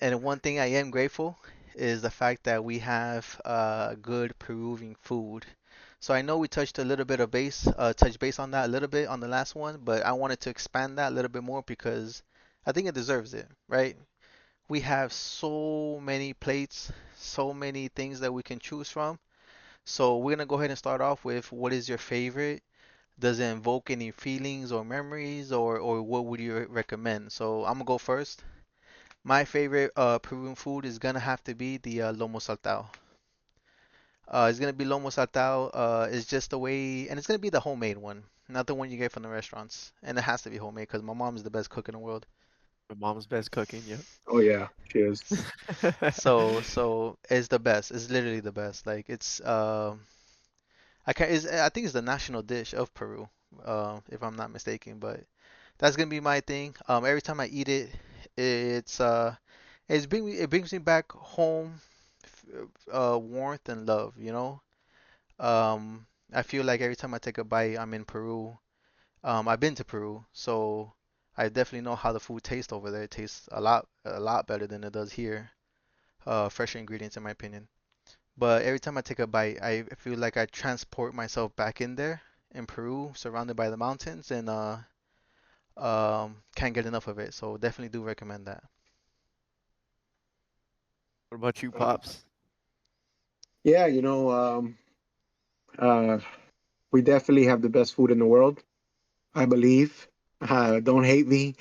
and one thing I am grateful is the fact that we have good Peruvian food. So I know we touched base on that a little bit on the last one, but I wanted to expand that a little bit more because I think it deserves it, right? We have so many plates, so many things that we can choose from. So we're gonna go ahead and start off with what is your favorite? Does it invoke any feelings or memories, or what would you recommend? So I'm gonna go first. My favorite Peruvian food is gonna have to be the lomo saltado. It's gonna be lomo saltado. It's just the way, and it's gonna be the homemade one, not the one you get from the restaurants. And it has to be homemade because my mom is the best cook in the world. My mom's best cooking, yep. Oh yeah, cheers. So it's the best. It's literally the best. Like it's I think it's the national dish of Peru, if I'm not mistaken. But that's gonna be my thing. Every time I eat it, it's it brings me back home, warmth and love. I feel like every time I take a bite, I'm in Peru. I've been to Peru, so I definitely know how the food tastes over there. It tastes a lot better than it does here. Fresher ingredients, in my opinion. But every time I take a bite, I feel like I transport myself back in there in Peru, surrounded by the mountains, and can't get enough of it. So definitely do recommend that. What about you, Uh, Pops? yeah, uh, we definitely have the best food in the world. I believe. Don't hate me.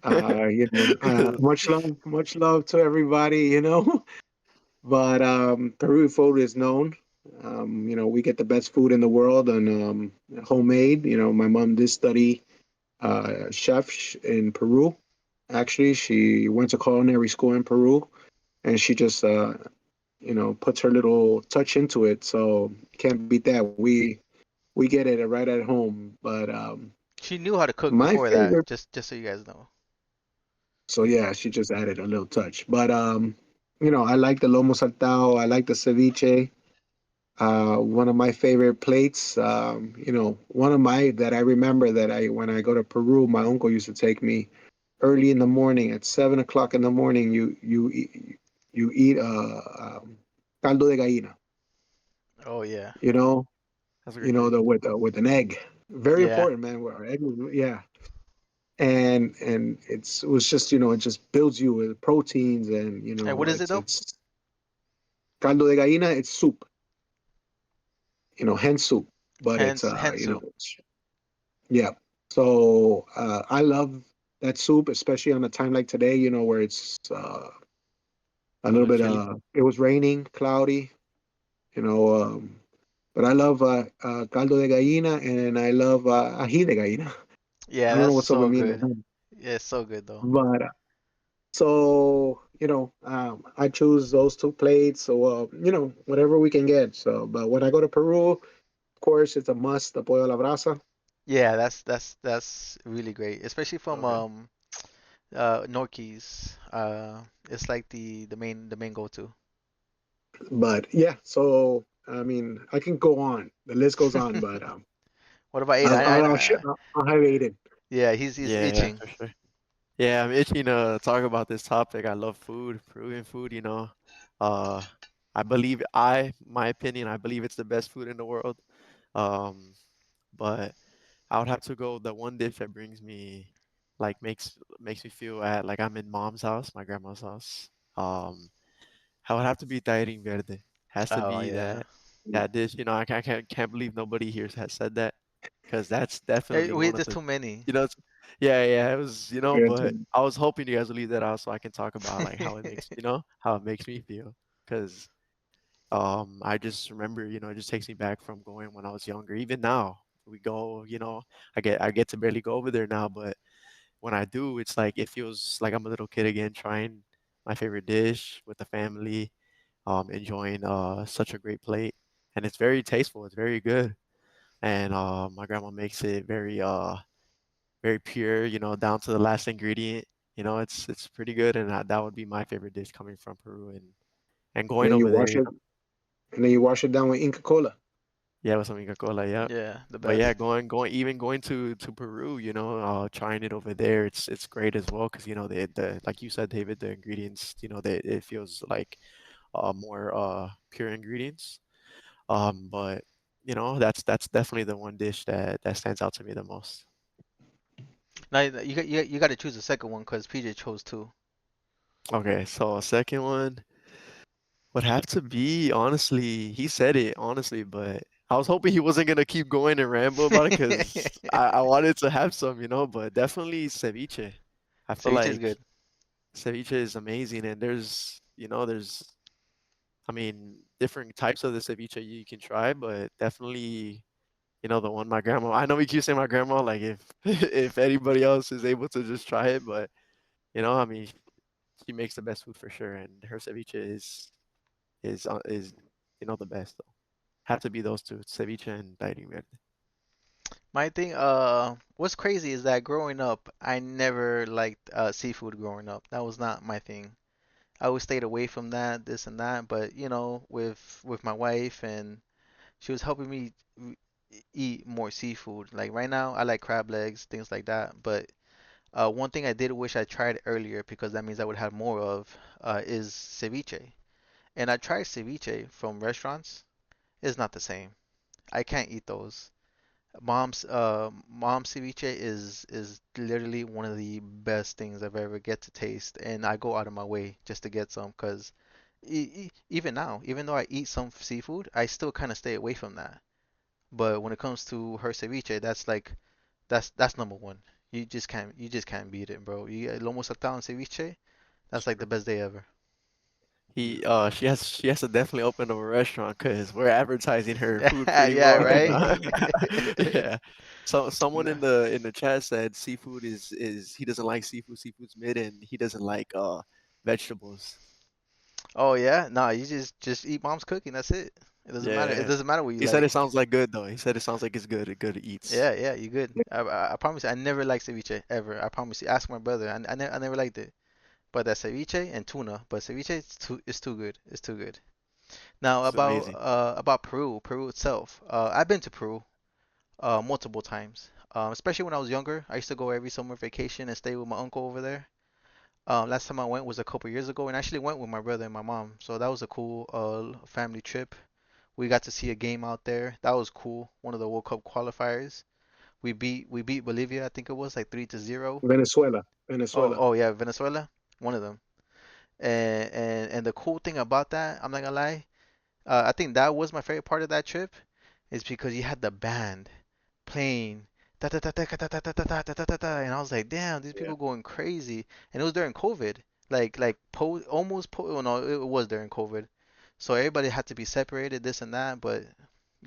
Much love to everybody. But Peru food is known. We get the best food in the world and homemade. My mom did study chef in Peru. Actually, she went to culinary school in Peru, and she just puts her little touch into it. So can't beat that. We get it right at home. But She knew how to cook my before that, favorite. just so you guys know. So yeah, she just added a little touch. But I like the lomo saltado. I like the ceviche. One of my favorite plates. One of my that I remember that I when I go to Peru, my uncle used to take me early in the morning at 7 o'clock in the morning. You eat caldo de gallina. Oh yeah, You know, That's a great dish. the with an egg. Very yeah. important, man. Where egg, yeah. And it was just it just builds you with proteins and And what is it though? it's caldo de gallina. It's soup, hen soup, but it's Hen soup. yeah. So I love that soup, especially on a time like today, where it's a A little little bit. chilly. It was raining, cloudy, you know. But I love caldo de gallina, and I love ají de gallina. I Yeah, don't know that's what's up with so me and good. the hen, Yeah, it's so good though. but so I choose those two plates. So whatever we can get. So, but when I go to Peru, of course, it's a must. The pollo a la brasa. Yeah, that's really great, especially from Okay. Norquis. It's like the main go-to. But yeah, so I mean, I can go on. The list goes on, but What about Aiden? I'll I'll have Aiden. Yeah, he's Yeah, itching. for sure. Yeah, I'm itching to talk about this topic. I love food, Peruvian food, you know. Uh, my opinion, I believe it's the best food in the world. Um, but I would have to go the one dish that brings me, like, makes me feel at like I'm in mom's house, my grandma's house. Um, I would have to be Tajín Verde. Has to Oh be yeah. that dish. You know, I can't believe nobody here has said that, because that's definitely one of There's the, too many. you know, yeah, yeah, it was, Good. but I was hoping you guys would leave that out so I can talk about like how it makes, how it makes me feel, because I just remember, it just takes me back from going when I was younger. Even now, we go, I get to barely go over there now, but when I do, it's like it feels like I'm a little kid again, trying my favorite dish with the family, enjoying such a great plate, and it's very tasteful. It's very good, and my grandma makes it very pure, down to the last ingredient. It's pretty good, and that would be my favorite dish coming from Peru, and And going then you over there. wash it, and then you wash it down with Inca Cola. Yeah, with some Inca Cola, yeah. Yeah, the But yeah, best. even going to Peru, trying it over there, it's great as well, because the like you said, David, the ingredients, it feels like more pure ingredients. But that's definitely the one dish that stands out to me the most. Now you got to choose the second one because PJ chose two. Okay, so second one would have to be, honestly, he said it honestly, but I was hoping he wasn't gonna keep going and ramble about it because I wanted to have some, but definitely ceviche. I feel Ceviche is like good. ceviche is amazing, and there's I mean, different types of the ceviche you can try, but definitely, the one my grandma. I know we keep saying my grandma, like if if anybody else is able to just try it, but I mean, she makes the best food for sure, and her ceviche is the best though. Have to be those two, ceviche and Tairi verde. My thing, what's crazy is that growing up, I never liked seafood growing up. That was not my thing. I always stayed away from that, this and that. But with my wife, and she was helping me eat more seafood. Like right now, I like crab legs, things like that. But one thing I did wish I tried earlier, because that means I would have more of, is ceviche. And I tried ceviche from restaurants. It's not the same. I can't eat those. Mom's ceviche is literally one of the best things I've ever get to taste, and I go out of my way just to get some, because even now, even though I eat some seafood, I still kind of stay away from that. But when it comes to her ceviche, that's number one. You just can't beat it, bro. You lomo saltado and ceviche, that's like the best day ever. She has to definitely open up a restaurant because we're advertising her food pretty Yeah, well right right? now. Yeah. So someone No. in the chat said seafood is he doesn't like seafood. Seafood's mid, and he doesn't like vegetables. Oh yeah, no, you just eat mom's cooking. That's it. It doesn't matter. It Yeah. doesn't matter what you He said it like. sounds like good though. He said it sounds like it's good. It good eats. Yeah, yeah, you good. I promise you, I never liked ceviche ever. I promise you. Ask my brother. I never liked it. But that ceviche and tuna. But ceviche is too good. It's too good. Now It's amazing. about Peru, Peru itself. I've been to Peru multiple times. Especially when I was younger. I used to go every summer vacation and stay with my uncle over there. Last time I went was a couple years ago, and I actually went with my brother and my mom. So that was a cool family trip. We got to see a game out there. That was cool. One of the World Cup qualifiers. We beat Bolivia, I think it was like 3-0. Venezuela, Oh Venezuela. oh yeah, Venezuela, one of them. And the cool thing about that, I'm not gonna lie, I think that was my favorite part of that trip, is because you had the band playing da da da da da da da da da da da da da, and I was like, damn, these Yeah. people going crazy. And it was during COVID, well, no, it was during COVID, so everybody had to be separated, this and that, but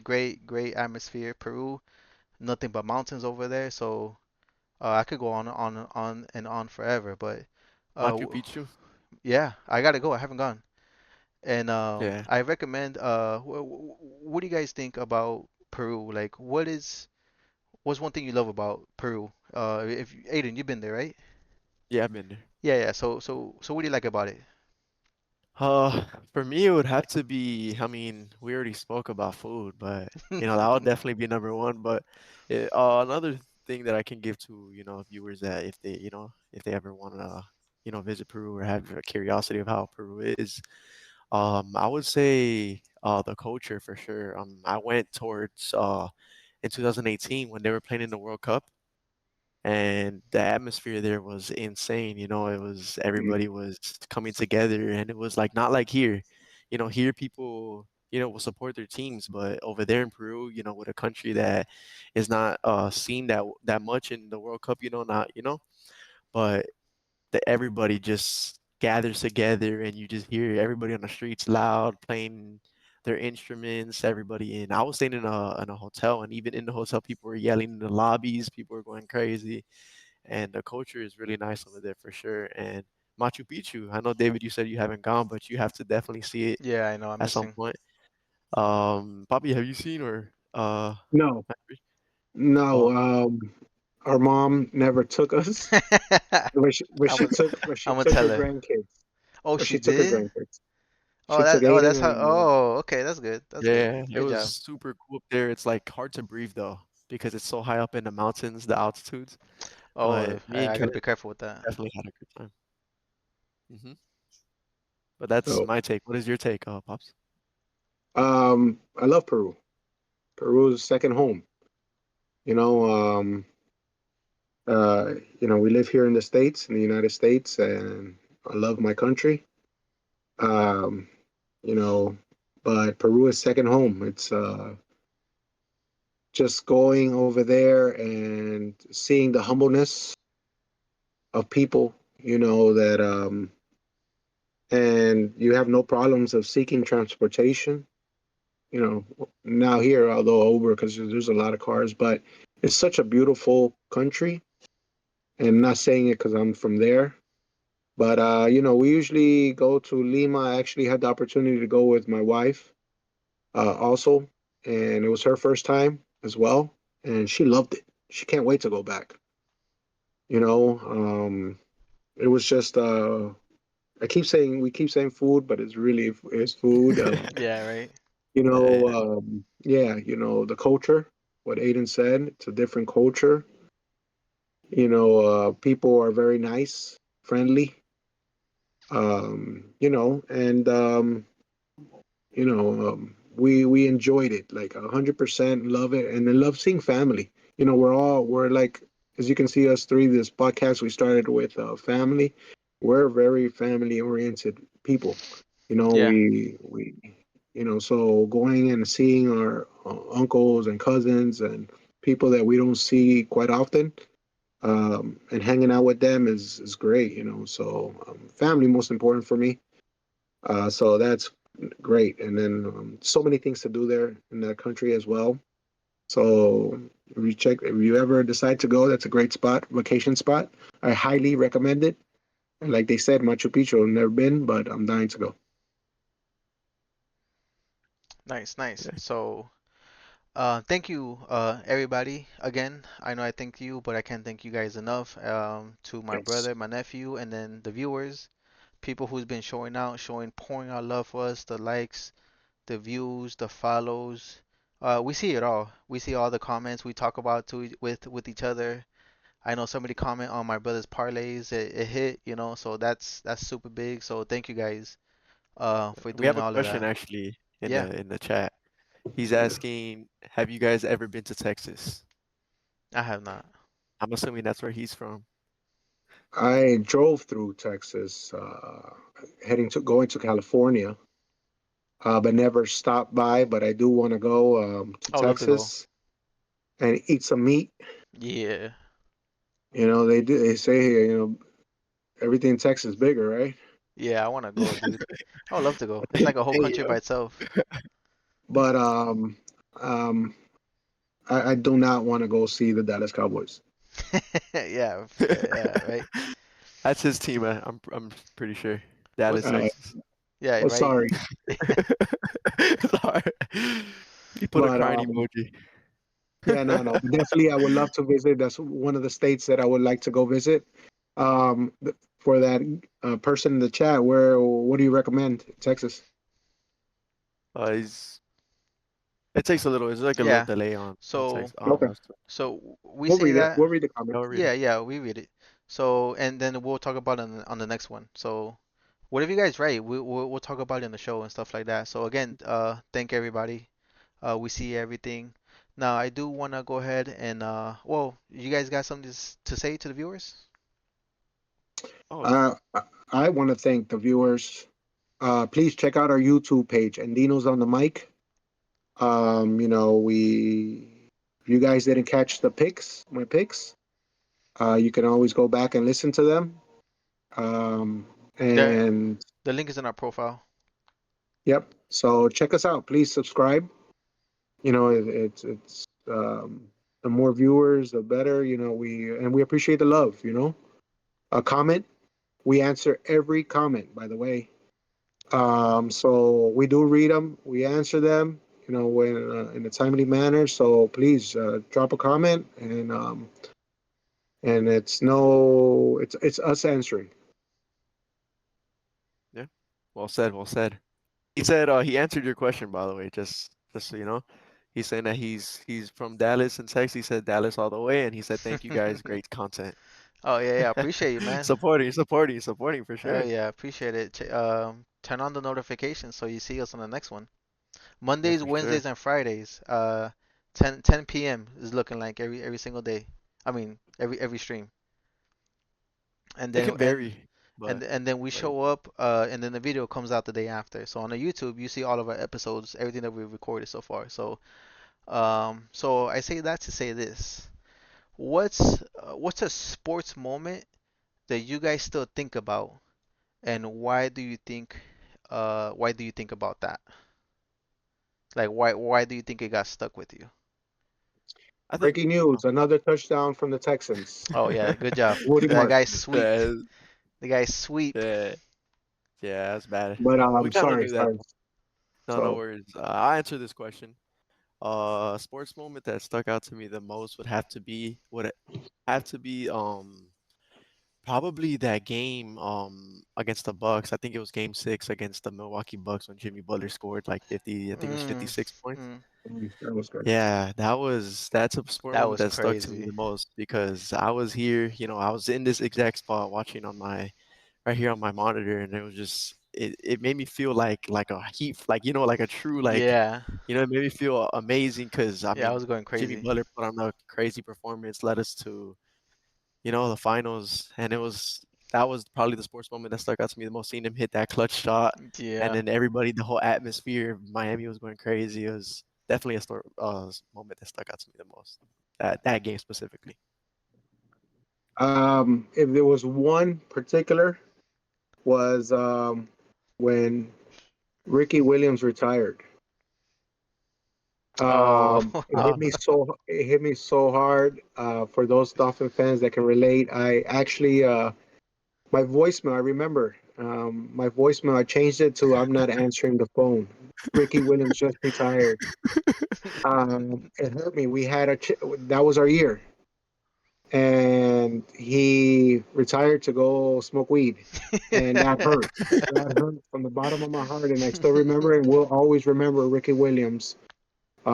great atmosphere. Peru, nothing but mountains over there, so I could go on and on forever. But Machu uh, Picchu. yeah, I gotta go. I haven't gone, and Yeah. I recommend. What do you guys think about Peru? Like, what's one thing you love about Peru? If Aiden, you've been there, right? Yeah, I've been there. Yeah, yeah. So what do you like about it? For me, it would have to be, I mean, we already spoke about food, but that would definitely be number one. But another thing that I can give to, viewers that if they ever want to, visit Peru or have a curiosity of how Peru is, I would say the culture for sure. I went towards in 2018 when they were playing in the World Cup, and the atmosphere there was insane. It was everybody was coming together, and it was like not like here. Here people will support their teams, but over there in Peru, with a country that is not seen that much in the World Cup, not but that everybody just gathers together, and you just hear everybody on the streets loud playing their instruments, everybody in. I was staying in a hotel, and even in the hotel people were yelling in the lobbies, people were going crazy, and the culture is really nice over there for sure. And Machu Picchu, I know David, you said you haven't gone, but you have to definitely see it Yeah, I know. I'm at some missing. point. Bobby, have you seen or No, oh, no. Our mom never took us. Where I'm she gonna took where she I'm gonna took tell her her. grandkids. Oh, Where she she took her did? grandkids. Oh, She took that's Aiden how. and Oh, okay, that's good. That's good. yeah, it Good was job. super cool up there. It's like hard to breathe though because it's so high up in the mountains, the altitudes. Oh, But me and I gotta Kevin be careful with that. definitely had a good time. But that's so my take. What is your take, Pops? I love Peru. Peru is second home. You know, we live here in the States, in the United States, and I love my country. Um, you know, but Peru is second home. It's just going over there and seeing the humbleness of people, that and you have no problems of seeking transportation. Now here, although Uber, because there's a lot of cars, but it's such a beautiful country. And I'm not saying it because I'm from there, but we usually go to Lima. I actually had the opportunity to go with my wife, also, and it was her first time as well, and she loved it. She can't wait to go back. You know, it was just we keep saying food, but it's really is food. Yeah, right. Yeah, Yeah, the culture. What Aiden said, it's a different culture. People are very nice, friendly. And we enjoyed it like 100%. Love it, and then love seeing family. We're like, as you can see, us three. This podcast we started with family. We're very family oriented people. Yeah. So going and seeing our uncles and cousins and people that we don't see quite often, and hanging out with them is great. So family most important for me. So that's great. And then so many things to do there in that country as well. So if you ever decide to go, that's a great spot, vacation spot. I highly recommend it. And like they said, Machu Picchu, I've never been, but I'm dying to go. Nice, nice. yeah. So, thank you, everybody. Again, I know I thank you, but I can't thank you guys enough. To my Yes. brother, my nephew, and then the viewers, people who's been showing out, pouring out love for us, the likes, the views, the follows. We see it all. We see all the comments. We talk about with each other. I know somebody comment on my brother's parlays. It hit, so that's super big. So thank you guys, for We have doing a all of question that. actually Yeah, in the chat. He's asking, have you guys ever been to Texas? I have not. I'm assuming that's where he's from. I drove through Texas, heading to going to California, but never stopped by. But I do want to go to I would love to go. Texas and eat some meat. Yeah, They do. They say here, everything in Texas is bigger, right? yeah, I want to go, dude. I would love to go. It's like a whole Hey, country by itself. But um, I do not want to go see the Dallas Cowboys. Yeah, yeah, right. that's his team. I'm pretty sure. Dallas, What's Uh, Texas. Yeah, well, right. sorry, Sorry. He put a but crying emoji. yeah, no. But definitely, I would love to visit. That's one of the states that I would like to go visit. For that person in the chat, what do you recommend? Texas. He's it takes a little. It's like a little Yeah. delay on So text on Okay, us. we we'll say read it. that. We'll read the comment. I'll read Yeah, it. yeah, we read it. So and then we'll talk about it on the next one. So whatever you guys write, we'll talk about it in the show and stuff like that. So again, thank everybody. We see everything. Now I do want to go ahead and well, you guys got something to say to the viewers? Oh, I want to thank the viewers. Please check out our YouTube page. Andino's on the mic. If you guys didn't catch my picks, you can always go back and listen to them. Um, The and the link is in our profile. yep. So check us out. Please subscribe. It's the more viewers, the better. We appreciate the love. A comment. We answer every comment. By the way, so we do read them. We answer them. When in a timely manner. So please drop a comment, and it's us answering. yeah. Well said. Well said. He said he answered your question, by the way, just so you know. He's saying that he's from Dallas in Texas. He said Dallas all the way, and he said thank you guys, great content. Oh yeah, yeah, appreciate you, man. Supporting for Oh sure. yeah, appreciate it. Turn on the notifications so you see us on the next one. Yeah, Mondays, for sure. Wednesdays, and Fridays. 10 p.m. is looking like every single day. I mean, every stream. And It then can vary, but and then we like show up, and then the video comes out the day after. So on the YouTube, you see all of our episodes, everything that we've recorded so far. So So I say that to say this. What's a sports moment that you guys still think about, and why do you think about that? Like why do you think it got stuck with you? I think Breaking news: another touchdown from the Texans. Oh yeah, good job. Woody That Mark. guy's sweet. that, The guy's sweet. yeah, yeah, that's bad. But We kind of sorry, knew that. sorry. No, no So worries. I'll answer this question. Sports moment that stuck out to me the most would have to be probably that game against the Bucks. I think it was game 6 against the Milwaukee Bucks when Jimmy Butler scored like 50, I think it was Mm, 56 points. mm, that was good. Yeah, that's a sport that moment was that stuck to me crazy. the most because I was here, I was in this exact spot watching on my right here on my monitor, and it was just it made me feel like a heat, like like a true Yeah, it made me feel amazing because I yeah, I mean was going Jimmy crazy. Butler put on a crazy performance, led us to the finals, and that was probably the sports moment that stuck out to me the most. Seeing him hit that clutch shot, and Yeah. then everybody, the whole atmosphere of Miami was going crazy. It was definitely a moment that stuck out to me the most. That game specifically. If there was one particular, was when Ricky Williams retired. Oh, It hit me so hard. For those Dolphin fans that can relate, I actually my voicemail. I remember my voicemail. I changed it to "I'm not answering the phone." Ricky Williams just retired. It hurt me. That was our year, and he retired to go smoke weed, and that hurt. That hurt from the bottom of my heart, and I still remember and will always remember Ricky Williams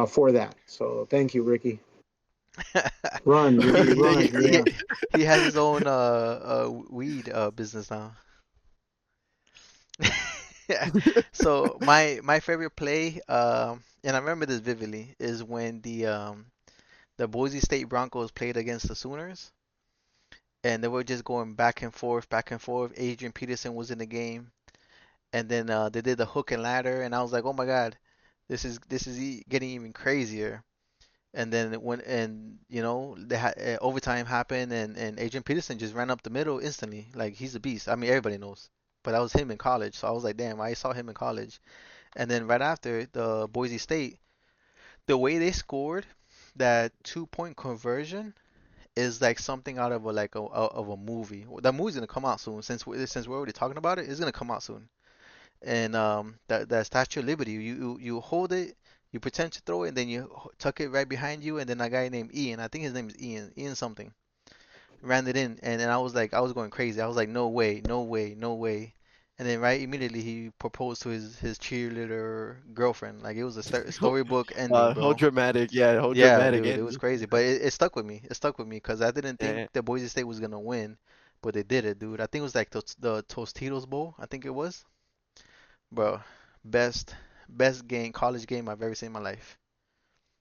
for that. So thank you, Ricky. Run, Ricky, he Thank run. you, he he Yeah. Ricky. he has his own weed business now. Yeah. So my favorite play, and I remember this vividly, is when the Boise State Broncos played against the Sooners, and they were just going back and forth, back and forth. Adrian Peterson was in the game, and then they did the hook and ladder, and I was like, oh my God, this is getting even crazier. And then overtime happened, and Adrian Peterson just ran up the middle instantly, like he's a beast. I mean, everybody knows, but that was him in college, so I was like, damn, I saw him in college. And then right after the Boise State, the way they scored that 2-point conversion is like something out of a movie. That movie's gonna come out soon. Since we're already talking about it, it's gonna come out soon. And that Statue of Liberty, you hold it, you pretend to throw it, and then you tuck it right behind you, and then a guy named Ian, I think his name is Ian something, ran it in, and then I was going crazy. I was like, no way, no way, no way. And then right immediately he proposed to his cheerleader girlfriend. Like it was a storybook ending, Whole bro. dramatic, yeah, whole Yeah, dramatic dude, it was ending. crazy, but it stuck with me. It stuck with me because I didn't think Yeah, that Boise State was gonna win, but they did it, dude. I think it was like the Tostitos Bowl. I think it was, bro. Best best game, college game I've ever seen in my life.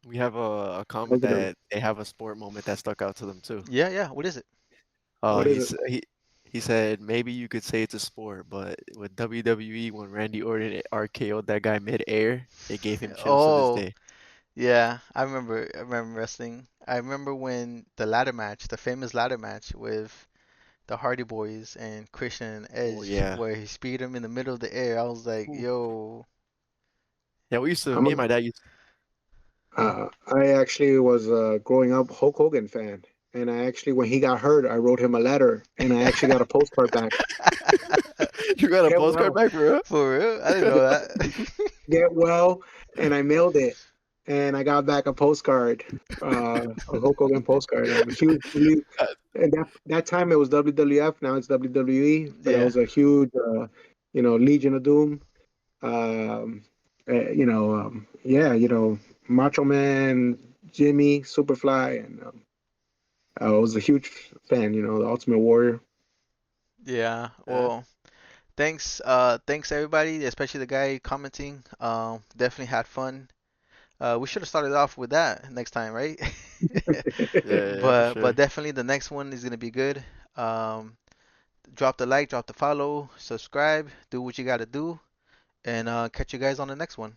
we have a comment Okay. that they have a sport moment that stuck out to them too. Yeah, yeah. What is it? What is it? He said maybe you could say it's a sport, but with WWE when Randy Orton RKO'd that guy mid-air, it gave him chills to this Oh, day. yeah. I remember wrestling. I remember when the ladder match, the famous ladder match with the Hardy Boys and Christian and Oh Edge, yeah. where he speared him in the middle of the air. I was like, Ooh. yo. Yeah, we used to I'm me a, and my dad used I actually was a growing up Hulk Hogan fan, and I actually when he got hurt, I wrote him a letter, and I actually got a postcard back. You got a Get postcard well, back, bro? For real? I didn't know that. get well, and I mailed it, and I got back a postcard, a Hulk Hogan postcard. A huge, and that time it was WWF, now it's WWE, but it Yeah. was a huge, Legion of Doom. Um, yeah, Macho Man, Jimmy, Superfly, and I was a huge fan. The Ultimate Warrior. Yeah. Yeah. Well, thanks everybody, especially the guy commenting. Definitely had fun. We should have started off with that next time, right? Yeah, yeah, for But sure. definitely the next one is gonna be good. Um, drop the like, drop the follow, subscribe, do what you gotta do, and catch you guys on the next one.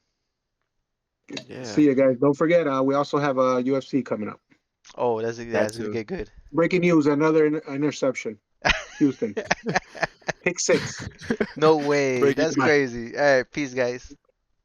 Yeah, See you guys. Don't forget, we also have a UFC coming up. Oh, that that's gonna too. get good. Breaking news: another interception. Houston, pick six. No way. Breaking That's Come on. crazy. All right, peace, guys.